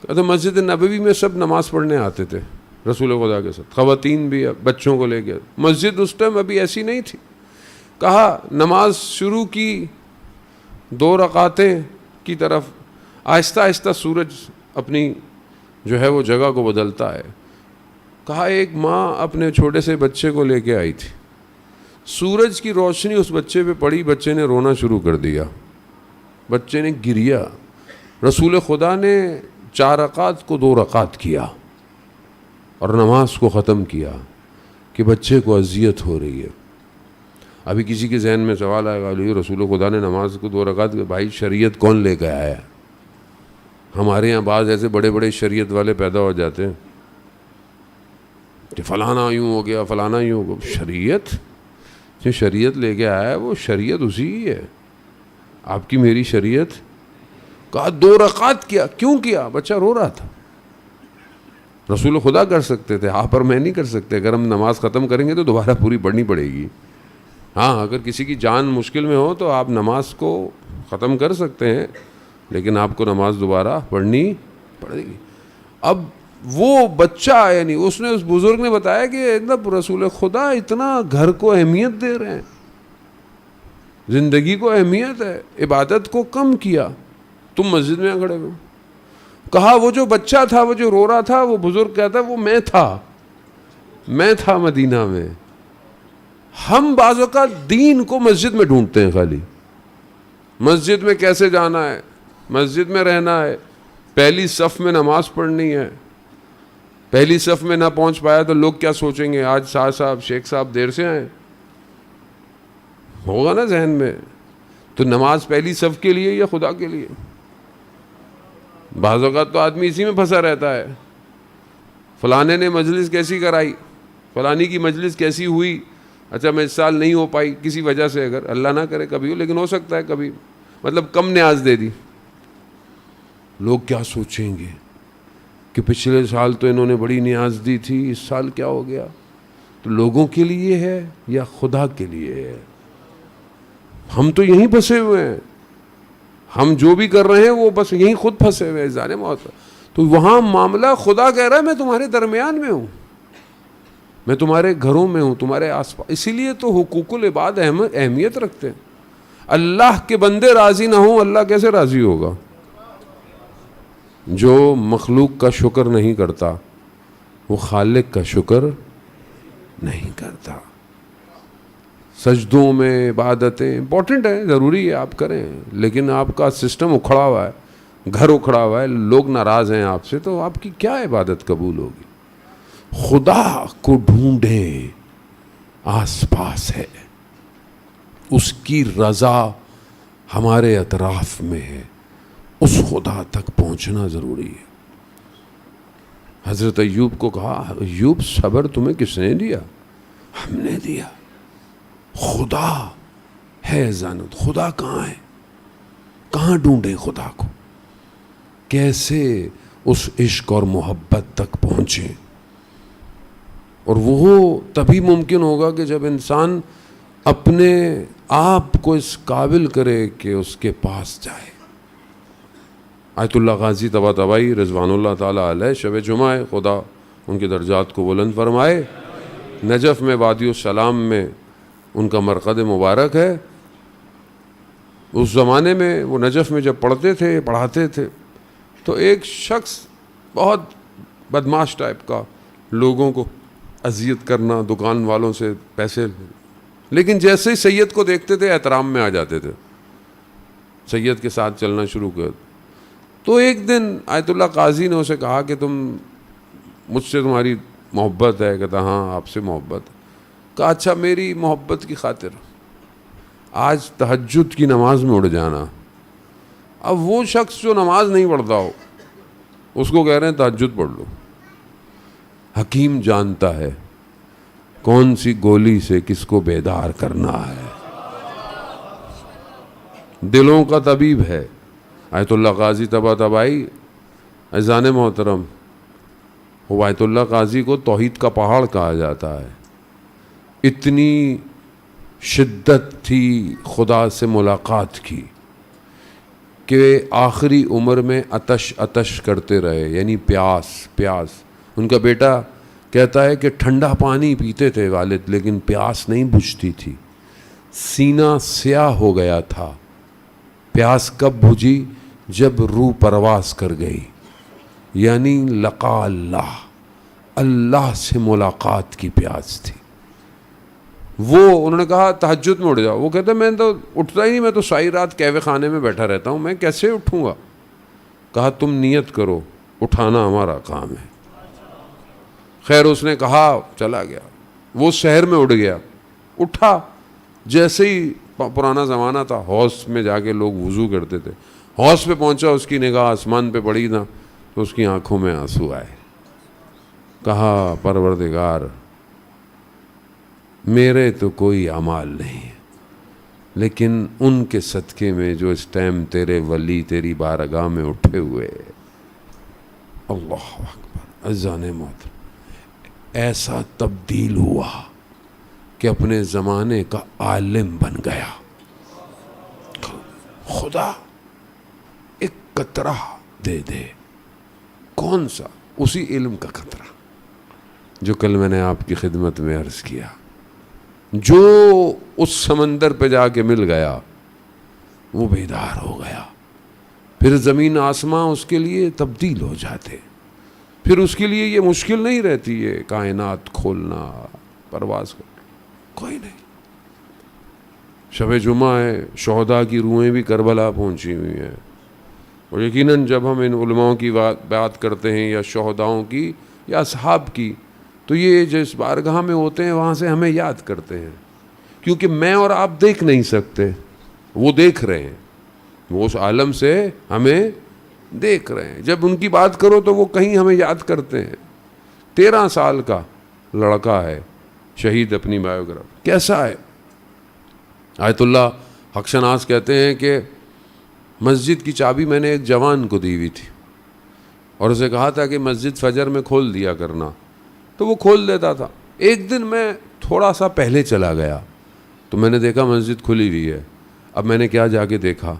کہتے مسجد نبوی میں سب نماز پڑھنے آتے تھے رسول خدا کے ساتھ، خواتین بھی، بچوں کو لے کے. مسجد اس ٹائم ابھی ایسی نہیں تھی. کہا نماز شروع کی 2 رکعتیں کی طرف، آہستہ آہستہ سورج اپنی جو ہے وہ جگہ کو بدلتا ہے. کہا ایک ماں اپنے چھوٹے سے بچے کو لے کے آئی تھی، سورج کی روشنی اس بچے پہ پڑی، بچے نے رونا شروع کر دیا، بچے نے گریا. رسول خدا نے 4 رکعت کو 2 رکعت کیا اور نماز کو ختم کیا کہ بچے کو اذیت ہو رہی ہے. ابھی کسی کے ذہن میں سوال آئے گا، رسول خدا نے نماز کو 2 رکعت کی، بھائی شریعت کون لے کے آیا ہے؟ ہمارے ہاں بعض ایسے بڑے بڑے شریعت والے پیدا ہو جاتے ہیں کہ فلانا یوں ہو گیا، فلانا یوں ہو گیا. شریعت جو شریعت لے کے آیا ہے وہ شریعت اسی ہی ہے. آپ کی میری شریعت. کہا 2 رکعت کیا. کیوں کیا؟ بچہ رو رہا تھا. رسول خدا کر سکتے تھے، آپ اور میں نہیں کر سکتے. اگر ہم نماز ختم کریں گے تو دوبارہ پوری پڑھنی پڑے گی. ہاں اگر کسی کی جان مشکل میں ہو تو آپ نماز کو ختم کر سکتے ہیں، لیکن آپ کو نماز دوبارہ پڑھنی پڑے گی. اب وہ بچہ، یعنی اس بزرگ نے بتایا کہ رسول خدا اتنا گھر کو اہمیت دے رہے ہیں، زندگی کو اہمیت ہے، عبادت کو کم کیا، تم مسجد میں کھڑے ہو. کہا وہ جو بچہ تھا، وہ جو رو رہا تھا، وہ بزرگ کہتا ہے وہ میں تھا مدینہ میں. ہم بعض اوقات دین کو مسجد میں ڈھونڈتے ہیں، خالی مسجد میں کیسے جانا ہے، مسجد میں رہنا ہے، پہلی صف میں نماز پڑھنی ہے. پہلی صف میں نہ پہنچ پایا تو لوگ کیا سوچیں گے، آج صاحب شیخ صاحب دیر سے آئے، ہوگا نا ذہن میں. تو نماز پہلی صف کے لیے یا خدا کے لیے؟ بعض اوقات تو آدمی اسی میں پھنسا رہتا ہے. فلانے نے مجلس کیسی کرائی، فلانی کی مجلس کیسی ہوئی، اچھا میں اس سال نہیں ہو پائی کسی وجہ سے، اگر اللہ نہ کرے کبھی ہو، لیکن ہو سکتا ہے کبھی، مطلب کم نیاز دے دی. لوگ کیا سوچیں گے کہ پچھلے سال تو انہوں نے بڑی نیاز دی تھی، اس سال کیا ہو گیا؟ تو لوگوں کے لیے ہے یا خدا کے لیے ہے؟ ہم تو یہیں پھنسے ہوئے ہیں. ہم جو بھی کر رہے ہیں وہ بس یہیں خود پھنسے ہوئے ہیں ظالم موت. تو وہاں معاملہ خدا کہہ رہا ہے میں تمہارے درمیان میں ہوں، میں تمہارے گھروں میں ہوں، تمہارے آس پاس. اسی لیے تو حقوق العباد اہمیت رکھتے ہیں. اللہ کے بندے راضی نہ ہوں، اللہ کیسے راضی ہوگا؟ جو مخلوق کا شکر نہیں کرتا وہ خالق کا شکر نہیں کرتا. سجدوں میں عبادتیں امپورٹنٹ ہیں، ضروری ہے آپ کریں، لیکن آپ کا سسٹم اکھڑا ہوا ہے، گھر اکھڑا ہوا ہے، لوگ ناراض ہیں آپ سے، تو آپ کی کیا عبادت قبول ہوگی؟ خدا کو ڈھونڈیں، آس پاس ہے، اس کی رضا ہمارے اطراف میں ہے، اس خدا تک پہنچنا ضروری ہے. حضرت ایوب کو کہا ایوب صبر تمہیں کس نے دیا؟ ہم نے دیا. خدا ہے زانت. خدا کہاں ہے؟ کہاں ڈھونڈے خدا کو؟ کیسے اس عشق اور محبت تک پہنچے؟ اور وہ تبھی ممکن ہوگا کہ جب انسان اپنے آپ کو اس قابل کرے کہ اس کے پاس جائے۔ آیت اللہ غازی طباطبائی رضوان اللہ تعالیٰ علیہ شب جمعہ ہے، خدا ان کے درجات کو بلند فرمائے۔ نجف میں وادی السلام میں ان کا مرقد مبارک ہے۔ اس زمانے میں وہ نجف میں جب پڑھاتے تھے تو ایک شخص بہت بدماش ٹائپ کا، لوگوں کو اذیت کرنا، دکان والوں سے پیسے، لیکن جیسے ہی سید کو دیکھتے تھے احترام میں آ جاتے تھے، سید کے ساتھ چلنا شروع کر۔ تو ایک دن آیت اللہ قاضی نے اسے کہا کہ مجھ سے تمہاری محبت ہے؟ کہتا ہاں آپ سے محبت۔ کہا اچھا میری محبت کی خاطر آج تہجد کی نماز میں اٹھ جانا۔ اب وہ شخص جو نماز نہیں پڑھتا ہو اس کو کہہ رہے ہیں تہجد پڑھ لو۔ حکیم جانتا ہے کون سی گولی سے کس کو بیدار کرنا ہے، دلوں کا طبیب ہے۔ آیت اللہ قاضی طباطبائی عزیزان محترم، وہ آیت اللہ قاضی کو توحید کا پہاڑ کہا جاتا ہے۔ اتنی شدت تھی خدا سے ملاقات کی کہ آخری عمر میں عطش کرتے رہے، یعنی پیاس۔ ان کا بیٹا کہتا ہے کہ ٹھنڈا پانی پیتے تھے والد، لیکن پیاس نہیں بجھتی تھی، سینہ سیاہ ہو گیا تھا۔ پیاس کب بجھی؟ جب روح پرواز کر گئی، یعنی لقا اللہ سے ملاقات کی پیاس تھی۔ وہ انہوں نے کہا تہجد میں اٹھ جاؤ۔ وہ کہتے میں تو اٹھتا ہی نہیں، میں تو ساری رات قہوے خانے میں بیٹھا رہتا ہوں، میں کیسے اٹھوں گا؟ کہا تم نیت کرو، اٹھانا ہمارا کام ہے۔ خیر اس نے کہا، چلا گیا، وہ شہر میں اٹھ گیا، اٹھا، جیسے ہی پرانا زمانہ تھا حوض میں جا کے لوگ وضو کرتے تھے، حوض پہ پہنچا، اس کی نگاہ آسمان پہ پڑی نا تو اس کی آنکھوں میں آنسو آئے۔ کہا پروردگار میرے تو کوئی اعمال نہیں ہے، لیکن ان کے صدقے میں جو اس ٹائم تیرے ولی تیری بارگاہ میں اٹھے ہوئے، اللہ اکبر۔ عزیزان محترم، ایسا تبدیل ہوا کہ اپنے زمانے کا عالم بن گیا۔ خدا ایک قطرہ دے دے، کون سا؟ اسی علم کا قطرہ جو کل میں نے آپ کی خدمت میں عرض کیا، جو اس سمندر پہ جا کے مل گیا وہ بیدار ہو گیا، پھر زمین آسمان اس کے لیے تبدیل ہو جاتے، پھر اس کے لیے یہ مشکل نہیں رہتی ہے کائنات کھولنا، پرواز کرنا، کوئی نہیں۔ شب جمعہ ہے، شہداء کی روحیں بھی کربلا پہنچی ہوئی ہیں، اور یقیناً جب ہم ان علماؤں کی بات کرتے ہیں یا شہداؤں کی یا اصحاب کی، تو یہ جس بارگاہ میں ہوتے ہیں وہاں سے ہمیں یاد کرتے ہیں، کیونکہ میں اور آپ دیکھ نہیں سکتے، وہ دیکھ رہے ہیں، وہ اس عالم سے ہمیں دیکھ رہے ہیں۔ جب ان کی بات کرو تو وہ کہیں ہمیں یاد کرتے ہیں۔ 13 سال کا لڑکا ہے، شہید اپنی بایوگراف، کیسا ہے؟ آیت اللہ حق شناس کہتے ہیں کہ مسجد کی چابی میں نے ایک جوان کو دی ہوئی تھی اور اسے کہا تھا کہ مسجد فجر میں کھول دیا کرنا، تو وہ کھول دیتا تھا۔ ایک دن میں تھوڑا سا پہلے چلا گیا تو میں نے دیکھا مسجد کھلی ہوئی ہے۔ اب میں نے کیا جا کے دیکھا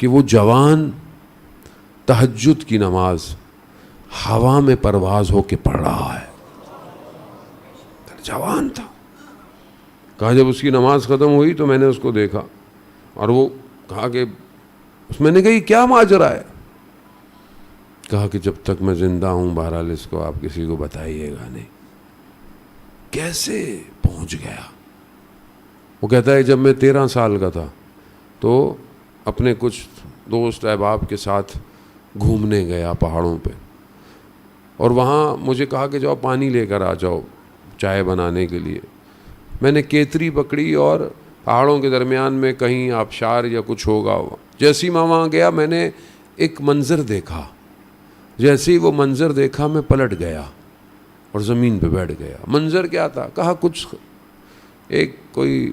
کہ وہ جوان تہجد کی نماز ہوا میں پرواز ہو کے پڑھ رہا ہے، جوان تھا۔ کہا جب اس کی نماز ختم ہوئی تو میں نے اس کو دیکھا، اور وہ کہا کہ میں نے کہا یہ کیا ماجرا ہے؟ کہا کہ جب تک میں زندہ ہوں بہرحال اس کو آپ کسی کو بتائیے گا نہیں۔ کیسے پہنچ گیا؟ وہ کہتا ہے جب میں 13 سال کا تھا تو اپنے کچھ دوست احباب کے ساتھ گھومنے گیا پہاڑوں پہ، اور وہاں مجھے کہا کہ جاؤ پانی لے کر آ جاؤ چائے بنانے کے لیے۔ میں نے کیتری پکڑی اور پہاڑوں کے درمیان میں کہیں آبشار یا کچھ ہوگا، جیسے ہی میں وہاں گیا میں نے ایک منظر دیکھا، جیسے ہی وہ منظر دیکھا میں پلٹ گیا اور زمین پہ بیٹھ گیا۔ منظر کیا تھا؟ کہا کچھ ایک کوئی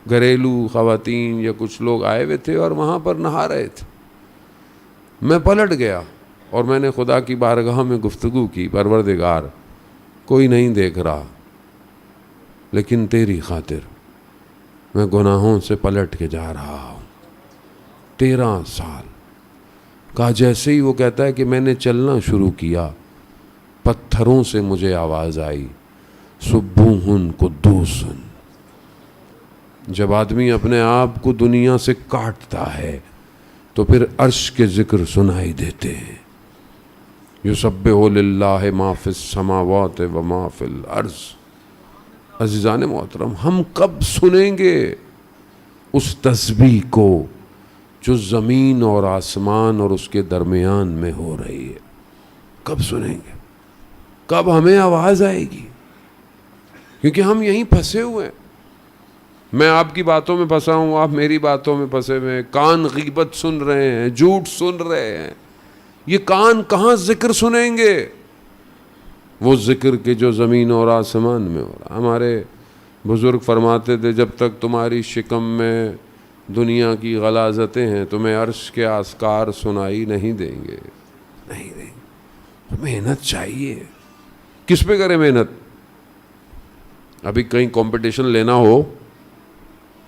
گھریلو خواتین یا کچھ لوگ آئے ہوئے تھے اور وہاں پر نہا رہے تھے۔ میں پلٹ گیا اور میں نے خدا کی بارگاہ میں گفتگو کی، پروردگار کوئی نہیں دیکھ رہا لیکن تیری خاطر میں گناہوں سے پلٹ کے جا رہا ہوں. 13 سال. کہا جیسے ہی وہ کہتا ہے کہ میں نے چلنا شروع کیا پتھروں سے مجھے آواز آئی سبوہن قدوسن. جب آدمی اپنے آپ کو دنیا سے کاٹتا ہے تو پھر عرش کے ذکر سنائی دیتے ہیں. یسبح للہ ما فی السماوات و ما فی الارض. عزیزان محترم، ہم کب سنیں گے اس تسبیح کو جو زمین اور آسمان اور اس کے درمیان میں ہو رہی ہے؟ کب سنیں گے؟ کب ہمیں آواز آئے گی؟ کیونکہ ہم یہیں پھنسے ہوئے ہیں. میں آپ کی باتوں میں پھنسا ہوں، آپ میری باتوں میں پھنسے ہوئے ہیں. کان غیبت سن رہے ہیں، جھوٹ سن رہے ہیں. یہ کان کہاں ذکر سنیں گے؟ وہ ذکر کے جو زمین اور آسمان میں ہو رہا. ہمارے بزرگ فرماتے تھے جب تک تمہاری شکم میں دنیا کی غلاظتیں ہیں تمہیں عرش کے اذکار سنائی نہیں دیں گے. نہیں دیں گے. محنت چاہیے. کس پہ کریں محنت؟ ابھی کہیں کمپٹیشن لینا ہو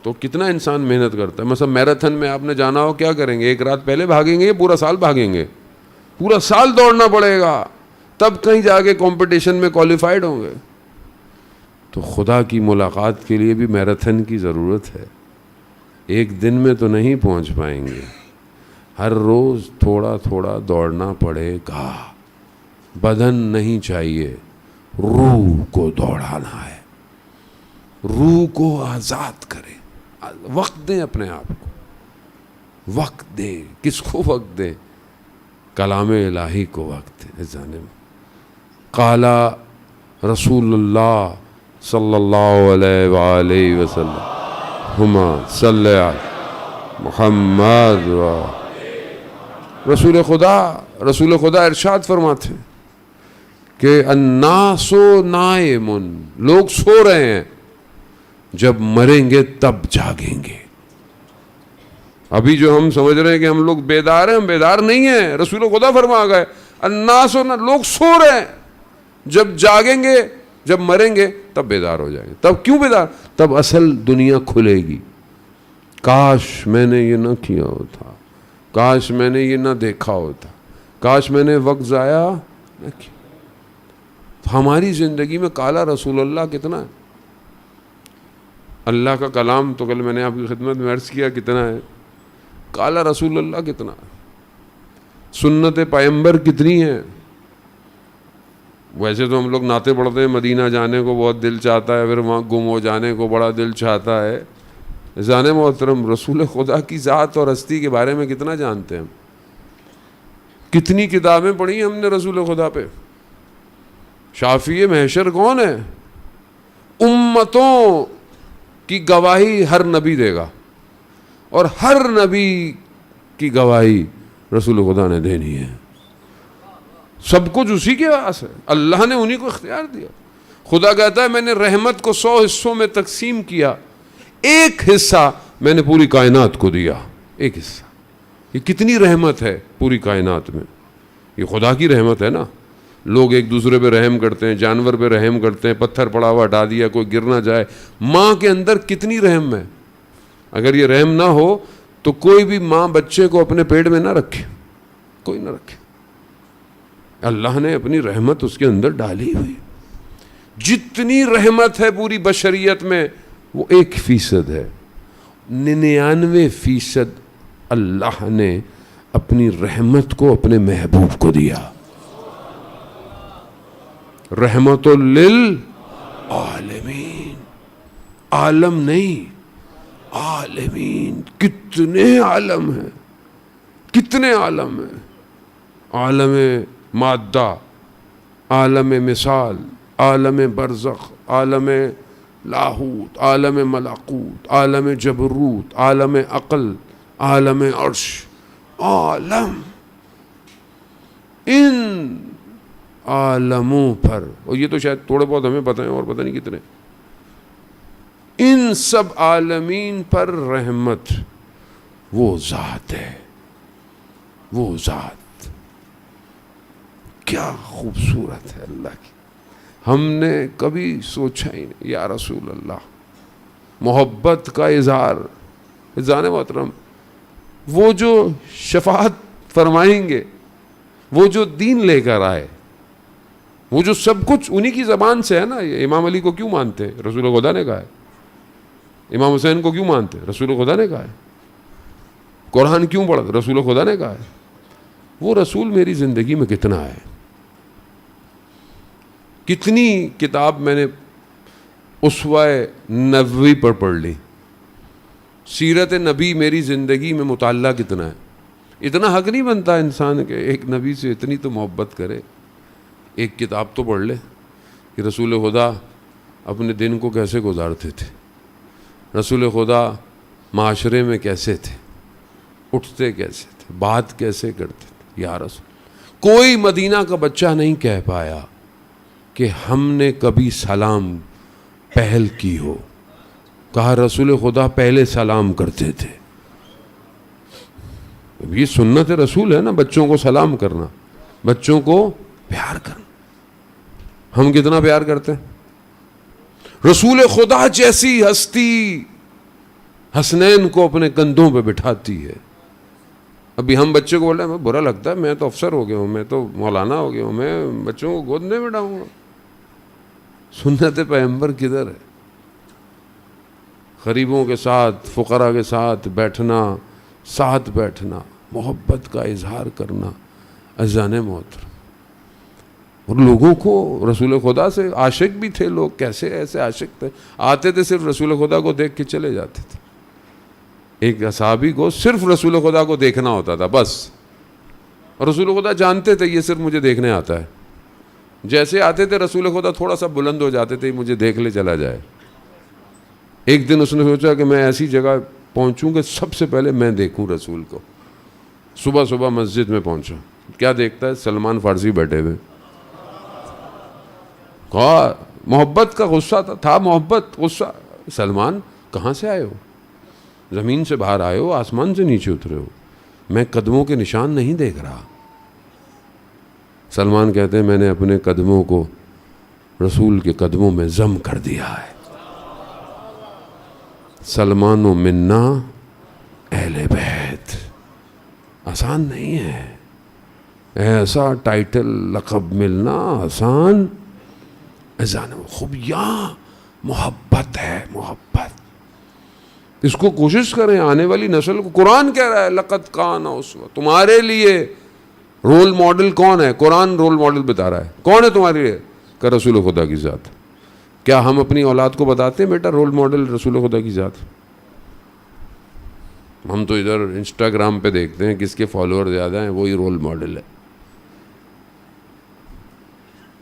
تو کتنا انسان محنت کرتا ہے. مثلا میراتھن میں آپ نے جانا ہو، کیا کریں گے؟ ایک رات پہلے بھاگیں گے یا پورا سال بھاگیں گے؟ پورا سال دوڑنا پڑے گا، تب کہیں جا کے کمپٹیشن میں کوالیفائڈ ہوں گے. تو خدا کی ملاقات کے لیے بھی میراتھن کی ضرورت ہے. ایک دن میں تو نہیں پہنچ پائیں گے. ہر روز تھوڑا تھوڑا دوڑنا پڑے گا. بدن نہیں چاہیے، روح کو دوڑانا ہے. روح کو آزاد کریں. وقت دیں اپنے آپ کو. وقت دیں. کس کو وقت دیں؟ کلام الہی کو وقت دیں. جانب قال رسول اللہ صلی اللہ علیہ وآلہ وسلم ہما صلی علی محمد و رسول خدا ارشاد فرماتے ہیں کہ الناس نائم، لوگ سو رہے ہیں، جب مریں گے تب جاگیں گے. ابھی جو ہم سمجھ رہے ہیں کہ ہم لوگ بیدار ہیں، ہم بیدار نہیں ہیں. رسول خدا فرما گئے الناس، لوگ سو رہے ہیں، جب جاگیں گے، جب مریں گے تب بیدار ہو جائیں گے. تب کیوں بیدار؟ تب اصل دنیا کھلے گی. کاش میں نے یہ نہ کیا ہوتا، کاش میں نے یہ نہ دیکھا ہوتا، کاش میں نے وقت ضائع نہ کیا. ہماری زندگی میں کالا رسول اللہ کتنا ہے. اللہ کا کلام تو کل میں نے آپ کی خدمت میں عرض کیا کتنا ہے. کالا رسول اللہ کتنا ہے. سنت پیغمبر کتنی ہے. ویسے تو ہم لوگ نعتیں پڑھتے ہیں، مدینہ جانے کو بہت دل چاہتا ہے، پھر وہاں گم ہو جانے کو بڑا دل چاہتا ہے. جان محترم، رسول خدا کی ذات اور ہستی کے بارے میں کتنا جانتے ہیں ہم؟ کتنی کتابیں پڑھی ہم نے رسول خدا پہ. شافی محشر کون ہے؟ امتوں کی گواہی ہر نبی دے گا، اور ہر نبی کی گواہی رسول خدا نے دینی ہے. سب کچھ اسی کے پاس ہے. اللہ نے انہی کو اختیار دیا. خدا کہتا ہے میں نے رحمت کو 100 حصوں میں تقسیم کیا، ایک حصہ میں نے پوری کائنات کو دیا. ایک حصہ. یہ کتنی رحمت ہے پوری کائنات میں. یہ خدا کی رحمت ہے نا. لوگ ایک دوسرے پہ رحم کرتے ہیں، جانور پہ رحم کرتے ہیں، پتھر پڑا ہوا ہٹا دیا کوئی گر نہ جائے. ماں کے اندر کتنی رحم ہے. اگر یہ رحم نہ ہو تو کوئی بھی ماں بچے کو اپنے پیٹ میں نہ رکھے، کوئی نہ رکھے. اللہ نے اپنی رحمت اس کے اندر ڈالی ہوئی. جتنی رحمت ہے پوری بشریت میں وہ 1% ہے. 99% اللہ نے اپنی رحمت کو اپنے محبوب کو دیا. رحمت للعالمین. عالم نہیں، عالمین. کتنے عالم ہیں، کتنے عالم ہیں. عالم مادہ، عالم مثال، عالم برزخ، عالم لاہوت، عالم ملکوت، عالم جبروت، عالم عقل، عالم عرش. عالم. ان عالموں پر، اور یہ تو شاید تھوڑے بہت ہمیں پتہ ہیں اور پتہ نہیں کتنے، ان سب عالمین پر رحمت وہ ذات ہے. وہ ذات کیا خوبصورت ہے اللہ کی. ہم نے کبھی سوچا ہی نہیں. یا رسول اللہ محبت کا اظہار. عزیزان محترم, وہ جو شفاعت فرمائیں گے, وہ جو دین لے کر آئے, وہ جو سب کچھ انہی کی زبان سے ہے نا. امام علی کو کیوں مانتے ہیں؟ رسول خدا نے کہا ہے. امام حسین کو کیوں مانتے ہیں؟ رسول خدا نے کہا ہے. قرآن کیوں پڑھتے؟ رسول خدا نے کہا ہے. وہ رسول میری زندگی میں کتنا ہے. کتنی کتاب میں نے اسوہ نبوی پر پڑھ لی, سیرت نبی میری زندگی میں مطالعہ کتنا ہے. اتنا حق نہیں بنتا انسان کہ ایک نبی سے اتنی تو محبت کرے, ایک کتاب تو پڑھ لے کہ رسول خدا اپنے دن کو کیسے گزارتے تھے, رسول خدا معاشرے میں کیسے تھے, اٹھتے کیسے تھے, بات کیسے کرتے تھے. یا رسول, کوئی مدینہ کا بچہ نہیں کہہ پایا کہ ہم نے کبھی سلام پہل کی ہو. کہا رسول خدا پہلے سلام کرتے تھے. یہ سنت رسول ہے نا, بچوں کو سلام کرنا, بچوں کو پیار کرنا. ہم کتنا پیار کرتے ہیں؟ رسول خدا جیسی ہستی حسنین کو اپنے کندھوں پہ بٹھاتی ہے. ابھی ہم بچے کو بول رہے ہیں برا لگتا ہے, میں تو افسر ہو گیا ہوں, میں تو مولانا ہو گیا ہوں, میں بچوں کو گود نہیں بٹھاؤں گا. سنت پیغمبر کدھر ہے؟ غریبوں کے ساتھ, فقراء کے ساتھ بیٹھنا, ساتھ بیٹھنا, محبت کا اظہار کرنا. عزیزان محترم, اور لوگوں کو رسول خدا سے عاشق بھی تھے لوگ. کیسے ایسے عاشق تھے, آتے تھے صرف رسول خدا کو دیکھ کے چلے جاتے تھے. ایک صحابی کو صرف رسول خدا کو دیکھنا ہوتا تھا بس, اور رسول خدا جانتے تھے یہ صرف مجھے دیکھنے آتا ہے. جیسے آتے تھے رسول خدا تھوڑا سا بلند ہو جاتے تھے, مجھے دیکھ لے چلا جائے. ایک دن اس نے سوچا کہ میں ایسی جگہ پہنچوں کہ سب سے پہلے میں دیکھوں رسول کو. صبح صبح مسجد میں پہنچا, کیا دیکھتا ہے؟ سلمان فارسی بیٹھے ہوئے. کہا محبت کا غصہ تھا, محبت غصہ. سلمان کہاں سے آئے ہو؟ زمین سے باہر آئے ہو, آسمان سے نیچے اترے ہو, میں قدموں کے نشان نہیں دیکھ رہا. سلمان کہتے ہیں میں نے اپنے قدموں کو رسول کے قدموں میں ضم کر دیا ہے. سلمان و منا اہل بیت. آسان نہیں ہے, ایسا ٹائٹل لقب ملنا آسان. خوب یہاں محبت ہے, محبت. اس کو کوشش کریں آنے والی نسل کو. قرآن کہہ رہا ہے لقد کان اسوہ, تمہارے لیے رول ماڈل کون ہے؟ قرآن رول ماڈل بتا رہا ہے. کون ہے تمہارے لیے؟ کہ رسول خدا کی ذات. کیا ہم اپنی اولاد کو بتاتے ہیں بیٹا رول ماڈل رسول خدا کی ذات؟ ہم تو ادھر انسٹاگرام پہ دیکھتے ہیں کس کے فالوور زیادہ ہیں وہی رول ماڈل ہے.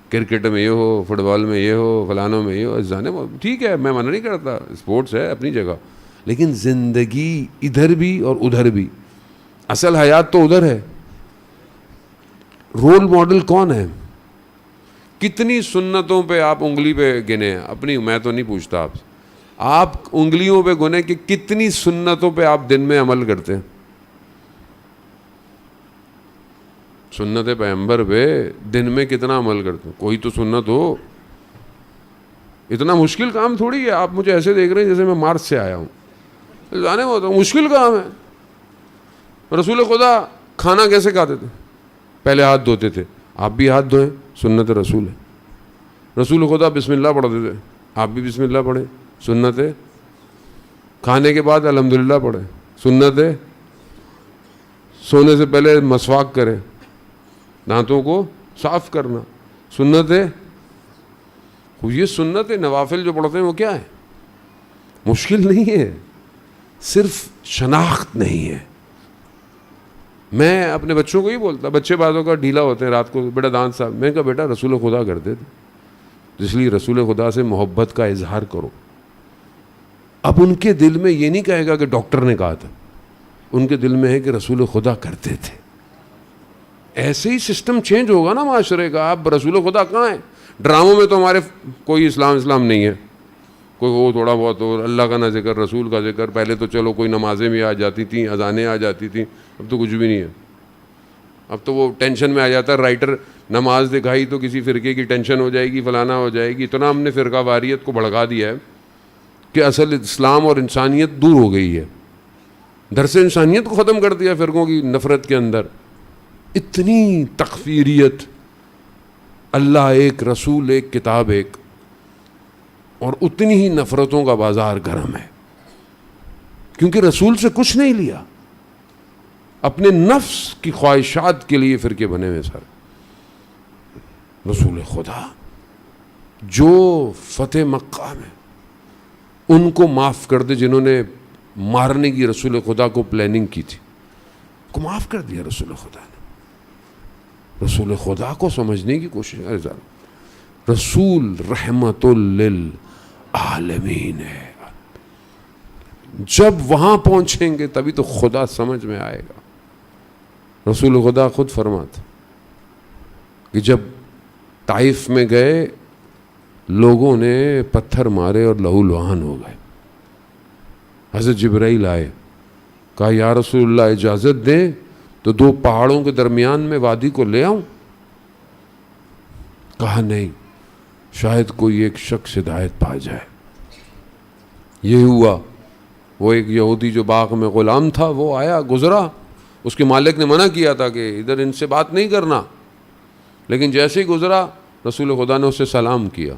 کرکٹ میں یہ ہو, فٹ بال میں یہ ہو, فلانوں میں یہ ہو. جانے ٹھیک ہے, میں منع نہیں کرتا, اسپورٹس ہے اپنی جگہ, لیکن زندگی ادھر بھی اور ادھر بھی. اصل حیات تو ادھر ہے. رول ماڈل کون ہے؟ کتنی سنتوں پہ آپ انگلی پہ گنے ہیں اپنی, میں تو نہیں پوچھتا آپ سے, آپ انگلیوں پہ گنے کہ کتنی سنتوں پہ آپ دن میں عمل کرتے ہیں. سنت پیغمبر پہ دن میں کتنا عمل کرتے ہیں؟ کوئی تو سنت ہو. اتنا مشکل کام تھوڑی ہے. آپ مجھے ایسے دیکھ رہے ہیں جیسے میں مارس سے آیا ہوں. جانے ہوتا مشکل کام ہے. رسول خدا کھانا کیسے کھاتے تھے؟ پہلے ہاتھ دھوتے تھے. آپ بھی ہاتھ دھوئیں, سنت رسول ہے. رسول خدا بسم اللہ پڑھتے تھے, آپ بھی بسم اللہ پڑھیں, سنت ہے. کھانے کے بعد الحمدللہ پڑھیں, سنت ہے. سونے سے پہلے مسواک کریں, دانتوں کو صاف کرنا, سنت ہے. یہ سنت ہے. نوافل جو پڑھتے ہیں وہ کیا ہے؟ مشکل نہیں ہے, صرف شناخت نہیں ہے. میں اپنے بچوں کو ہی بولتا, بچے بعضوں کا ڈھیلا ہوتے ہیں رات کو, بیٹا دانت صاحب. میں کہا بیٹا رسول خدا کرتے تھے, اس لیے رسول خدا سے محبت کا اظہار کرو. اب ان کے دل میں یہ نہیں کہے گا کہ ڈاکٹر نے کہا تھا, ان کے دل میں ہے کہ رسول خدا کرتے تھے. ایسے ہی سسٹم چینج ہوگا نا معاشرے کا. آپ رسول خدا کہاں ہیں؟ ڈراموں میں تو ہمارے کوئی اسلام نہیں ہے. کوئی وہ تھوڑا بہت ہو, اللہ کا نہ ذکر, رسول کا ذکر. پہلے تو چلو کوئی نمازیں بھی آ جاتی تھیں, اذانیں آ جاتی تھیں, اب تو کچھ بھی نہیں ہے. اب تو وہ ٹینشن میں آ جاتا ہے رائٹر, نماز دکھائی تو کسی فرقے کی ٹینشن ہو جائے گی, فلانا ہو جائے گی. اتنا ہم نے فرقہ واریت کو بھڑکا دیا ہے کہ اصل اسلام اور انسانیت دور ہو گئی ہے، درس انسانیت کو ختم کر دیا فرقوں کی نفرت کے اندر. اتنی تکفیریت، اللہ ایک، رسول ایک، کتاب ایک، اور اتنی ہی نفرتوں کا بازار گرم ہے. کیونکہ رسول سے کچھ نہیں لیا، اپنے نفس کی خواہشات کے لیے فرقے بنے ہوئے سر. رسول خدا جو فتح مکہ میں ان کو معاف کر دے جنہوں نے مارنے کی رسول خدا کو پلاننگ کی تھی، کو معاف کر دیا رسول خدا نے. رسول خدا کو سمجھنے کی کوشش کرے. رسول رحمت للعالمین ہے. جب وہاں پہنچیں گے تبھی تو خدا سمجھ میں آئے گا. رسول خدا خود فرماتا کہ جب طائف میں گئے لوگوں نے پتھر مارے اور لہو لہان ہو گئے. حضرت جبرائیل آئے، کہا یا رسول اللہ اجازت دیں تو 2 پہاڑوں کے درمیان میں وادی کو لے آؤں. کہا نہیں، شاید کوئی ایک شخص ہدایت پا جائے. یہ ہوا. وہ ایک یہودی جو باغ میں غلام تھا وہ آیا، گزرا. اس کے مالک نے منع کیا تھا کہ ادھر ان سے بات نہیں کرنا، لیکن جیسے ہی گزرا رسول خدا نے اسے سلام کیا.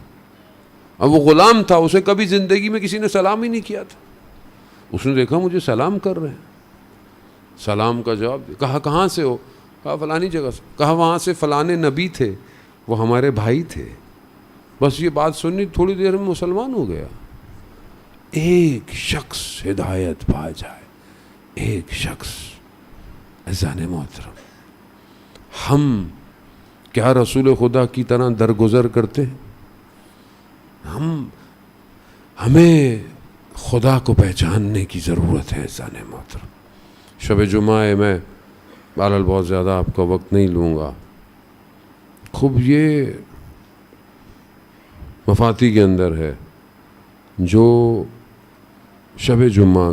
اب وہ غلام تھا، اسے کبھی زندگی میں کسی نے سلام ہی نہیں کیا تھا. اس نے دیکھا مجھے سلام کر رہے ہیں، سلام کا جواب دیا. کہا کہاں سے ہو؟ کہا فلانی جگہ سے. کہا وہاں سے فلانے نبی تھے، وہ ہمارے بھائی تھے. بس یہ بات سنی، تھوڑی دیر میں مسلمان ہو گیا. ایک شخص ہدایت پا جائے، ایک شخص. عزیزان محترم، ہم کیا رسول خدا کی طرح درگزر کرتے ہیں؟ ہمیں خدا کو پہچاننے کی ضرورت ہے. عزیزان محترم، شب جمعہ ہے، میں بہرحال بہت زیادہ آپ کا وقت نہیں لوں گا. خوب یہ مفاتی کے اندر ہے، جو شب جمعہ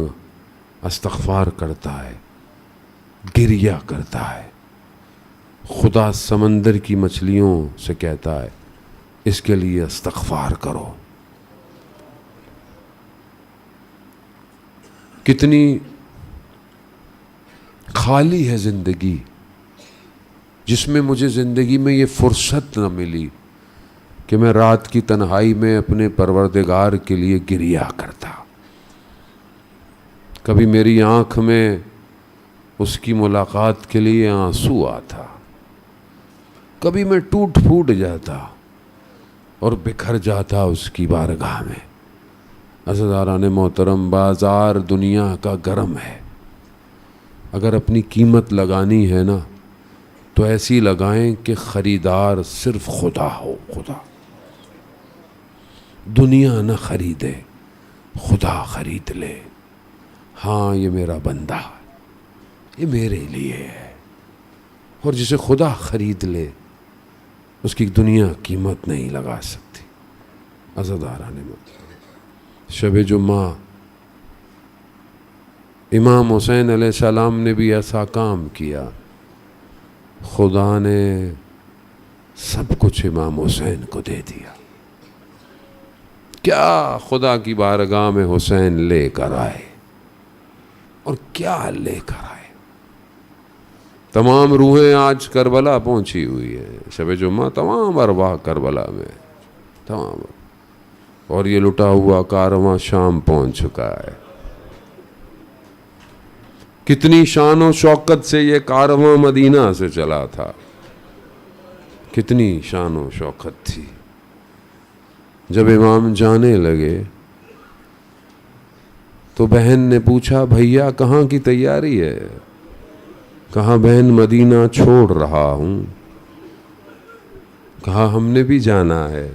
استغفار کرتا ہے، گریہ کرتا ہے، خدا سمندر کی مچھلیوں سے کہتا ہے اس کے لیے استغفار کرو. کتنی خالی ہے زندگی جس میں مجھے زندگی میں یہ فرصت نہ ملی کہ میں رات کی تنہائی میں اپنے پروردگار کے لیے گریہ کرتا. کبھی میری آنکھ میں اس کی ملاقات کے لیے آنسو آتا، کبھی میں ٹوٹ پھوٹ جاتا اور بکھر جاتا اس کی بارگاہ میں. عزیزان محترم، بازار دنیا کا گرم ہے. اگر اپنی قیمت لگانی ہے نا تو ایسی لگائیں کہ خریدار صرف خدا ہو. خدا، دنیا نہ خریدے، خدا خرید لے. ہاں یہ میرا بندہ ہے، یہ میرے لیے ہے. اور جسے خدا خرید لے اس کی دنیا قیمت نہیں لگا سکتی. عزیزان محترم، شب جمعہ امام حسین علیہ السلام نے بھی ایسا کام کیا. خدا نے سب کچھ امام حسین کو دے دیا. کیا خدا کی بارگاہ میں حسین لے کر آئے، اور کیا لے کر آئے. تمام روحیں آج کربلا پہنچی ہوئی ہیں. شب جمعہ تمام ارواح کربلا میں، تمام. اور یہ لٹا ہوا کارواں شام پہنچ چکا ہے. کتنی شان و شوکت سے یہ کارواں مدینہ سے چلا تھا، کتنی شان و شوکت تھی. جب امام جانے لگے تو بہن نے پوچھا بھیا کہاں کی تیاری ہے؟ کہا بہن مدینہ چھوڑ رہا ہوں. کہا ہم نے بھی جانا ہے.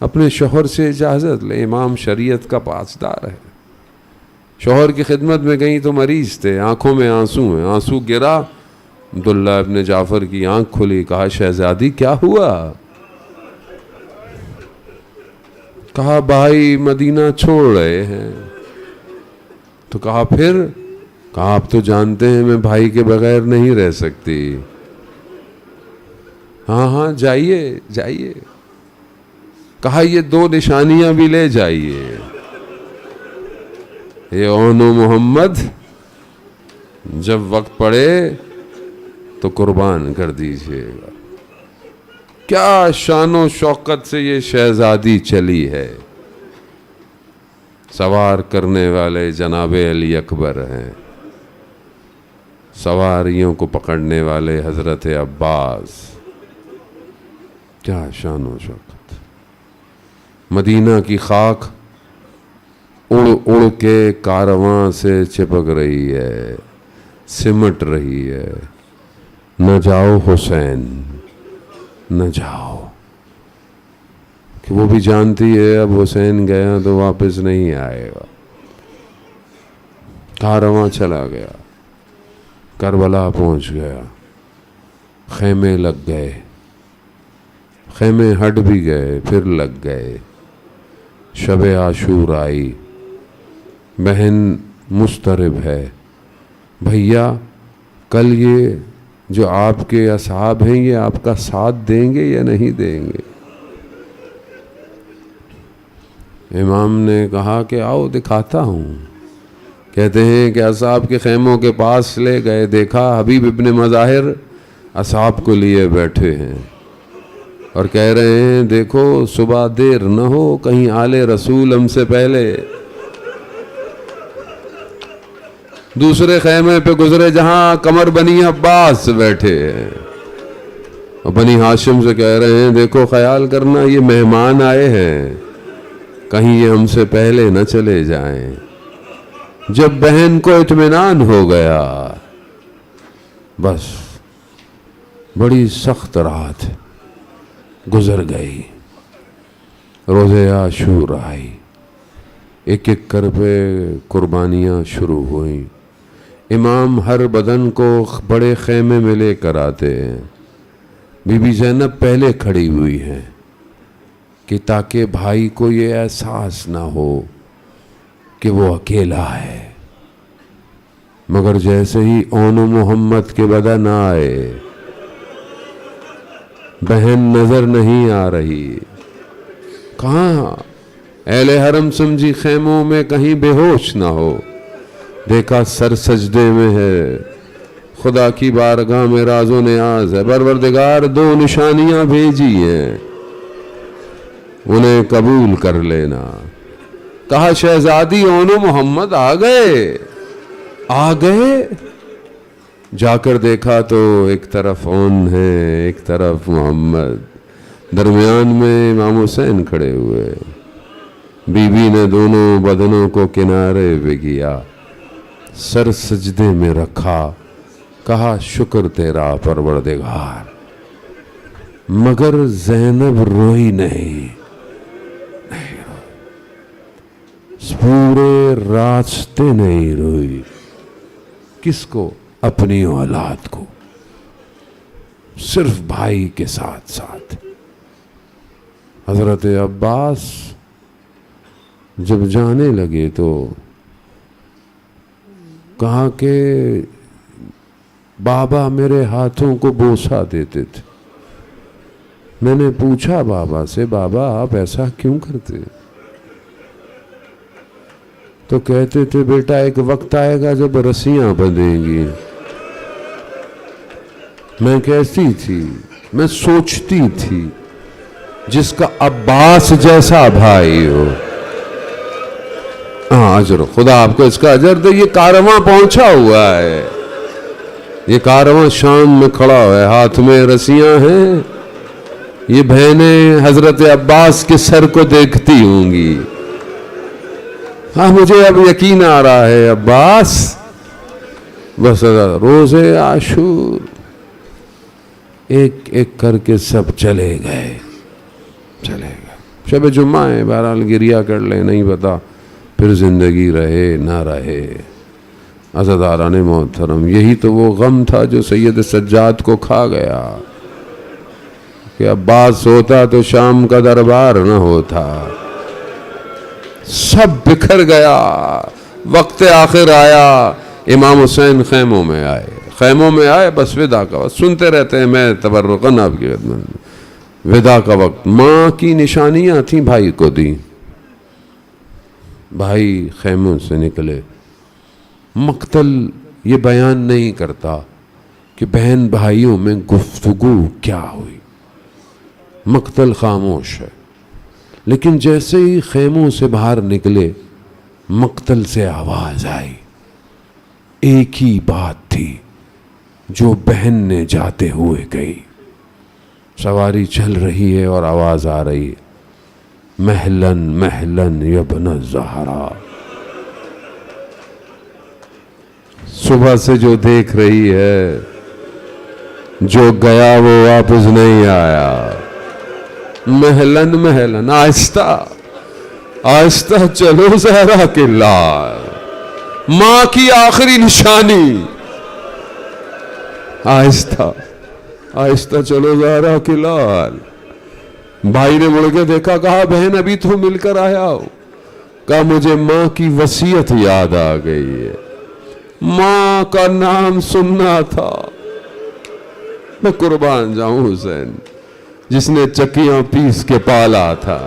اپنے شوہر سے اجازت لے، امام شریعت کا پاسدار ہے. شوہر کی خدمت میں گئی تو مریض تھے، آنکھوں میں آنسو ہیں. آنسو گرا، عبداللہ ابن جعفر کی آنکھ کھلی. کہا شہزادی کیا ہوا؟ کہا بھائی مدینہ چھوڑ رہے ہیں. تو کہا پھر؟ کہا آپ تو جانتے ہیں میں بھائی کے بغیر نہیں رہ سکتی. ہاں ہاں جائیے جائیے. کہا یہ 2 نشانیاں بھی لے جائیے. یہ اون و محمد جب وقت پڑے تو قربان کر دیجیے گا. کیا شان و شوکت سے یہ شہزادی چلی ہے. سوار کرنے والے جناب علی اکبر ہیں, سواریوں کو پکڑنے والے حضرت عباس. کیا شان و شوکت. مدینہ کی خاک اڑ اڑ کے کارواں سے چپک رہی ہے, سمٹ رہی ہے. نہ جاؤ حسین, نہ جاؤ. کہ وہ بھی جانتی ہے اب حسین گیا تو واپس نہیں آئے گا. کارواں چلا گیا, کربلا پہنچ گیا, خیمے لگ گئے, خیمے ہٹ بھی گئے پھر لگ گئے. شب عاشور آئی, بہن مضطرب ہے, بھیا کل یہ جو آپ کے اصحاب ہیں یہ آپ کا ساتھ دیں گے یا نہیں دیں گے. امام نے کہا کہ آؤ دکھاتا ہوں. کہتے ہیں کہ اصحاب کے خیموں کے پاس لے گئے, دیکھا حبیب ابن مظاہر اصحاب کو لیے بیٹھے ہیں اور کہہ رہے ہیں دیکھو صبح دیر نہ ہو, کہیں آل رسول ہم سے پہلے. دوسرے خیمے پہ گزرے جہاں قمر بنی عباس بیٹھے ہیں اور بنی ہاشم سے کہہ رہے ہیں دیکھو خیال کرنا یہ مہمان آئے ہیں, کہیں یہ ہم سے پہلے نہ چلے جائیں. جب بہن کو اطمینان ہو گیا, بس بڑی سخت رات گزر گئی. روزے عاشور آئی, ایک ایک کر پہ قربانیاں شروع ہوئیں. امام ہر بدن کو بڑے خیمے میں لے کر آتے ہیں. بی بی زینب پہلے کھڑی ہوئی ہیں کہ تاکہ بھائی کو یہ احساس نہ ہو کہ وہ اکیلا ہے. مگر جیسے ہی اون و محمد کے بدن آئے, بہن نظر نہیں آ رہی. کہاں اہل حرم سمجھی خیموں میں کہیں بے ہوش نہ ہو. دیکھا سر سجدے میں ہے, خدا کی بارگاہ میں راز و نیاز ہے. پروردگار دو نشانیاں بھیجی ہیں, انہیں قبول کر لینا. کہا شہزادی اون و محمد آ گئے. آ گئے جا کر دیکھا تو ایک طرف اون ہے ایک طرف محمد, درمیان میں امام حسین کھڑے ہوئے. بی بی نے دونوں بدنوں کو کنارے پہ کیا, سر سجدے میں رکھا, کہا شکر تیرا پروردگار. مگر زینب روئی نہیں, پورے راستے نہیں روئی. کس کو؟ اپنی اولاد کو, صرف بھائی کے ساتھ ساتھ. حضرت عباس جب جانے لگے تو کہا کہ بابا میرے ہاتھوں کو بوسہ دیتے تھے. میں نے پوچھا بابا سے, بابا آپ ایسا کیوں کرتے؟ تو کہتے تھے بیٹا ایک وقت آئے گا جب رسیاں بندھیں گی. میں کہتی تھی, میں سوچتی تھی جس کا عباس جیسا بھائی ہو. ہاں اجر, خدا آپ کو اس کا اجر دے. یہ کارواں پہنچا ہوا ہے, یہ کارواں شام میں کھڑا ہوا ہے, ہاتھ میں رسیاں ہیں. یہ بہنیں حضرت عباس کے سر کو دیکھتی ہوں گی. ہاں مجھے اب یقین آ رہا ہے عباس. بس روزے عاشور ایک ایک کر کے سب چلے گئے. شب جمعہ ہے, بہرحال گریہ کر لیں, نہیں پتا پھر زندگی رہے نہ رہے. عزاداران محترم, یہی تو وہ غم تھا جو سید سجاد کو کھا گیا کہ عباس ہوتا تو شام کا دربار نہ ہوتا. سب بکھر گیا. وقت آخر آیا, امام حسین خیموں میں آئے. بس ودا کا وقت سنتے رہتے ہیں, میں تبرکاً آپ کی خدمت میں. ودا کا وقت, ماں کی نشانیاں تھیں بھائی کو دی. بھائی خیموں سے نکلے. مقتل یہ بیان نہیں کرتا کہ بہن بھائیوں میں گفتگو کیا ہوئی. مقتل خاموش ہے، لیکن جیسے ہی خیموں سے باہر نکلے مقتل سے آواز آئی. ایک ہی بات تھی جو بہن نے جاتے ہوئے کہی. سواری چل رہی ہے اور آواز آ رہی ہے، مہلن مہلن یبن الزہرا. صبح سے جو دیکھ رہی ہے، جو گیا وہ واپس نہیں آیا. مہلن مہلن، آہستہ آہستہ چلو زہرا کے لال، ماں کی آخری نشانی. آہستہ آہستہ چلو زہرا کے لال. بھائی نے مڑ کے دیکھا، کہا بہن ابھی تو مل کر آیا ہو. کہا مجھے ماں کی وصیت یاد آ گئی ہے، ماں کا نام سننا تھا. میں قربان جاؤں حسین جس نے چکیاں پیس کے پالا تھا،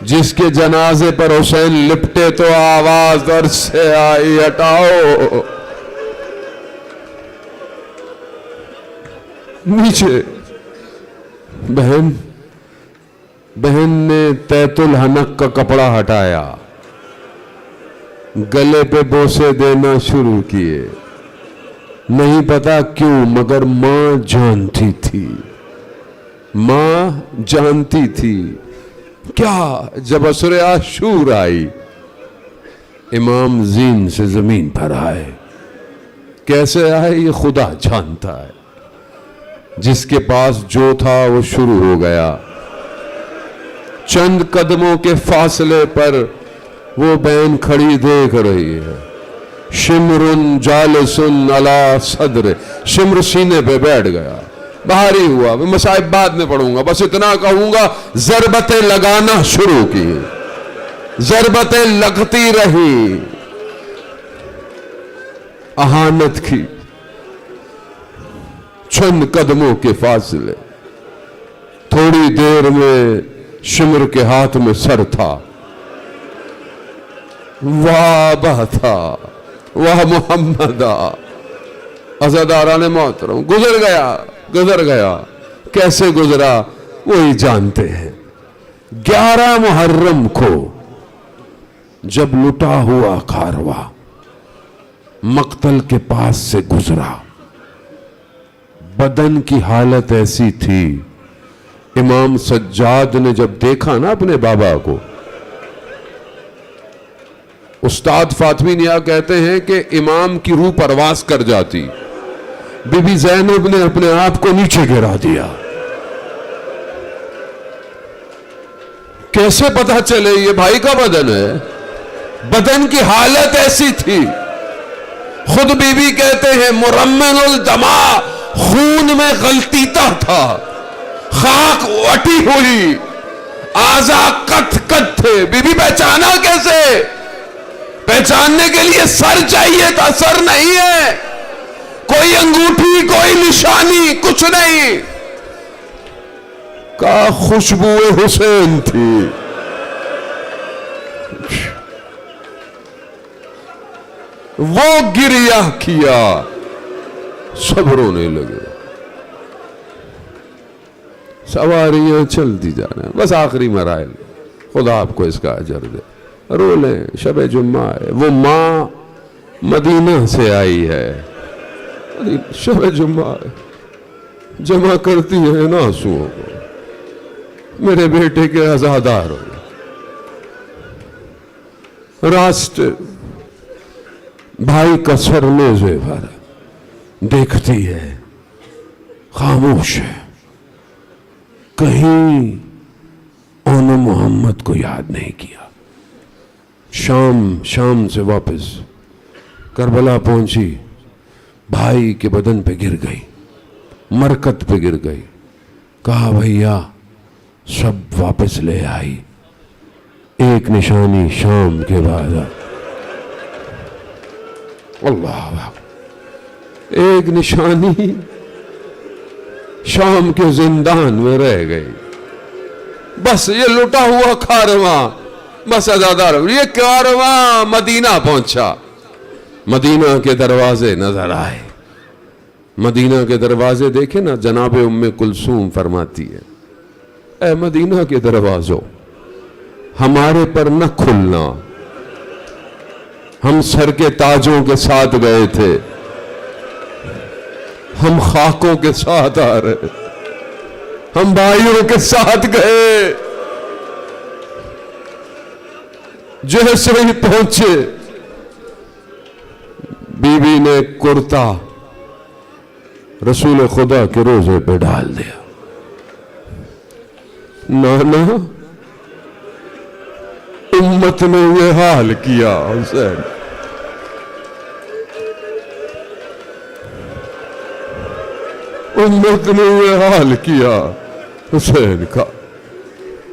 جس کے جنازے پر حسین لپٹے تو آواز در سے آئی، ہٹاؤ. نیچے بہن نے تیت الحنک کا کپڑا ہٹایا، گلے پہ بوسے دینا شروع کیے. نہیں پتا کیوں مگر ماں جانتی تھی، ماں جانتی تھی. کیا جب عصر عاشور آئی، امام زین سے زمین پر آئے. کیسے آئے یہ خدا جانتا ہے. جس کے پاس جو تھا وہ شروع ہو گیا. چند قدموں کے فاصلے پر وہ بہن کھڑی دیکھ رہی ہے. شمر جالس علی صدر، شمر سینے پہ بیٹھ گیا. بھاری ہوا. میں مصائب بعد میں پڑھوں گا، بس اتنا کہوں گا، ضربتیں لگانا شروع کی، ضربتیں لگتی رہی. اہانت کی. چند قدموں کے فاصلے. تھوڑی دیر میں شمر کے ہاتھ میں سر تھا. واہ بہ تھا، واہ محمدہ. عزاداران محترم، گزر گیا. کیسے گزرا وہی جانتے ہیں. 11 محرم کو جب لٹا ہوا کارواں مقتل کے پاس سے گزرا، بدن کی حالت ایسی تھی. امام سجاد نے جب دیکھا نا اپنے بابا کو، استاد فاطمی نیا کہتے ہیں کہ امام کی روح پرواز کر جاتی. بی بی زینب نے اپنے آپ کو نیچے گرا دیا. کیسے پتا چلے یہ بھائی کا بدن ہے؟ بدن کی حالت ایسی تھی. خود بی بی کہتے ہیں مرمن الدما، خون میں غلطیتا تھا، خاک وٹی ہوئی، اعضاء کت کت تھے. بی بی پہچانا کیسے؟ پہچاننے کے لیے سر چاہیے تھا، سر نہیں ہے. کوئی انگوٹھی، کوئی نشانی، کچھ نہیں. کا خوشبو حسین تھی. وہ گریہ کیا، سب رونے لگے. سواریاں چلتی جانا، بس آخری مراحل. خدا آپ کو اس کا اجر دے. رو لیں، شب جمعہ ہے. وہ ماں مدینہ سے آئی ہے، شب جمعہ ہے، جمع کرتی ہے نا آنسوؤں کو. میرے بیٹے کے عزادار ہو. راستے بھائی کا سر نیزے پر دیکھتی ہے، خاموش ہے. کہیں اون محمد کو یاد نہیں کیا. شام سے واپس کربلا پہنچی، بھائی کے بدن پہ گر گئی، مرکت پہ گر گئی. کہا بھیا سب واپس لے آئی. ایک نشانی شام کے بعد، اللہ، ایک نشانی شام کے زندان میں رہ گئی. بس یہ لٹا ہوا کارواں، بس عزادار یہ کارواں مدینہ پہنچا، مدینہ کے دروازے نظر آئے، مدینہ کے دروازے دیکھیں نا، جناب ام کلثوم فرماتی ہے اے مدینہ کے دروازوں ہمارے پر نہ کھلنا، ہم سر کے تاجوں کے ساتھ گئے تھے، ہم خاکوں کے ساتھ آ رہے، ہم بھائیوں کے ساتھ گئے، جیسے ہی پہنچے بی بی نے کرتا رسول خدا کے روزے پہ ڈال دیا۔ نانا امت نے یہ حال کیا حسین، امت نے یہ حال کیا حسین کا،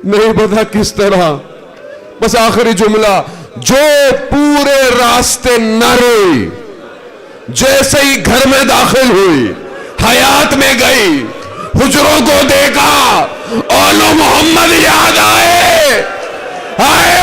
نہیں پتا کس طرح، بس آخری جملہ، جو پورے راستے نہ روئی، جیسے ہی گھر میں داخل ہوئی، حیات میں گئی، حجروں کو دیکھا، اولو محمد یاد آئے، آئے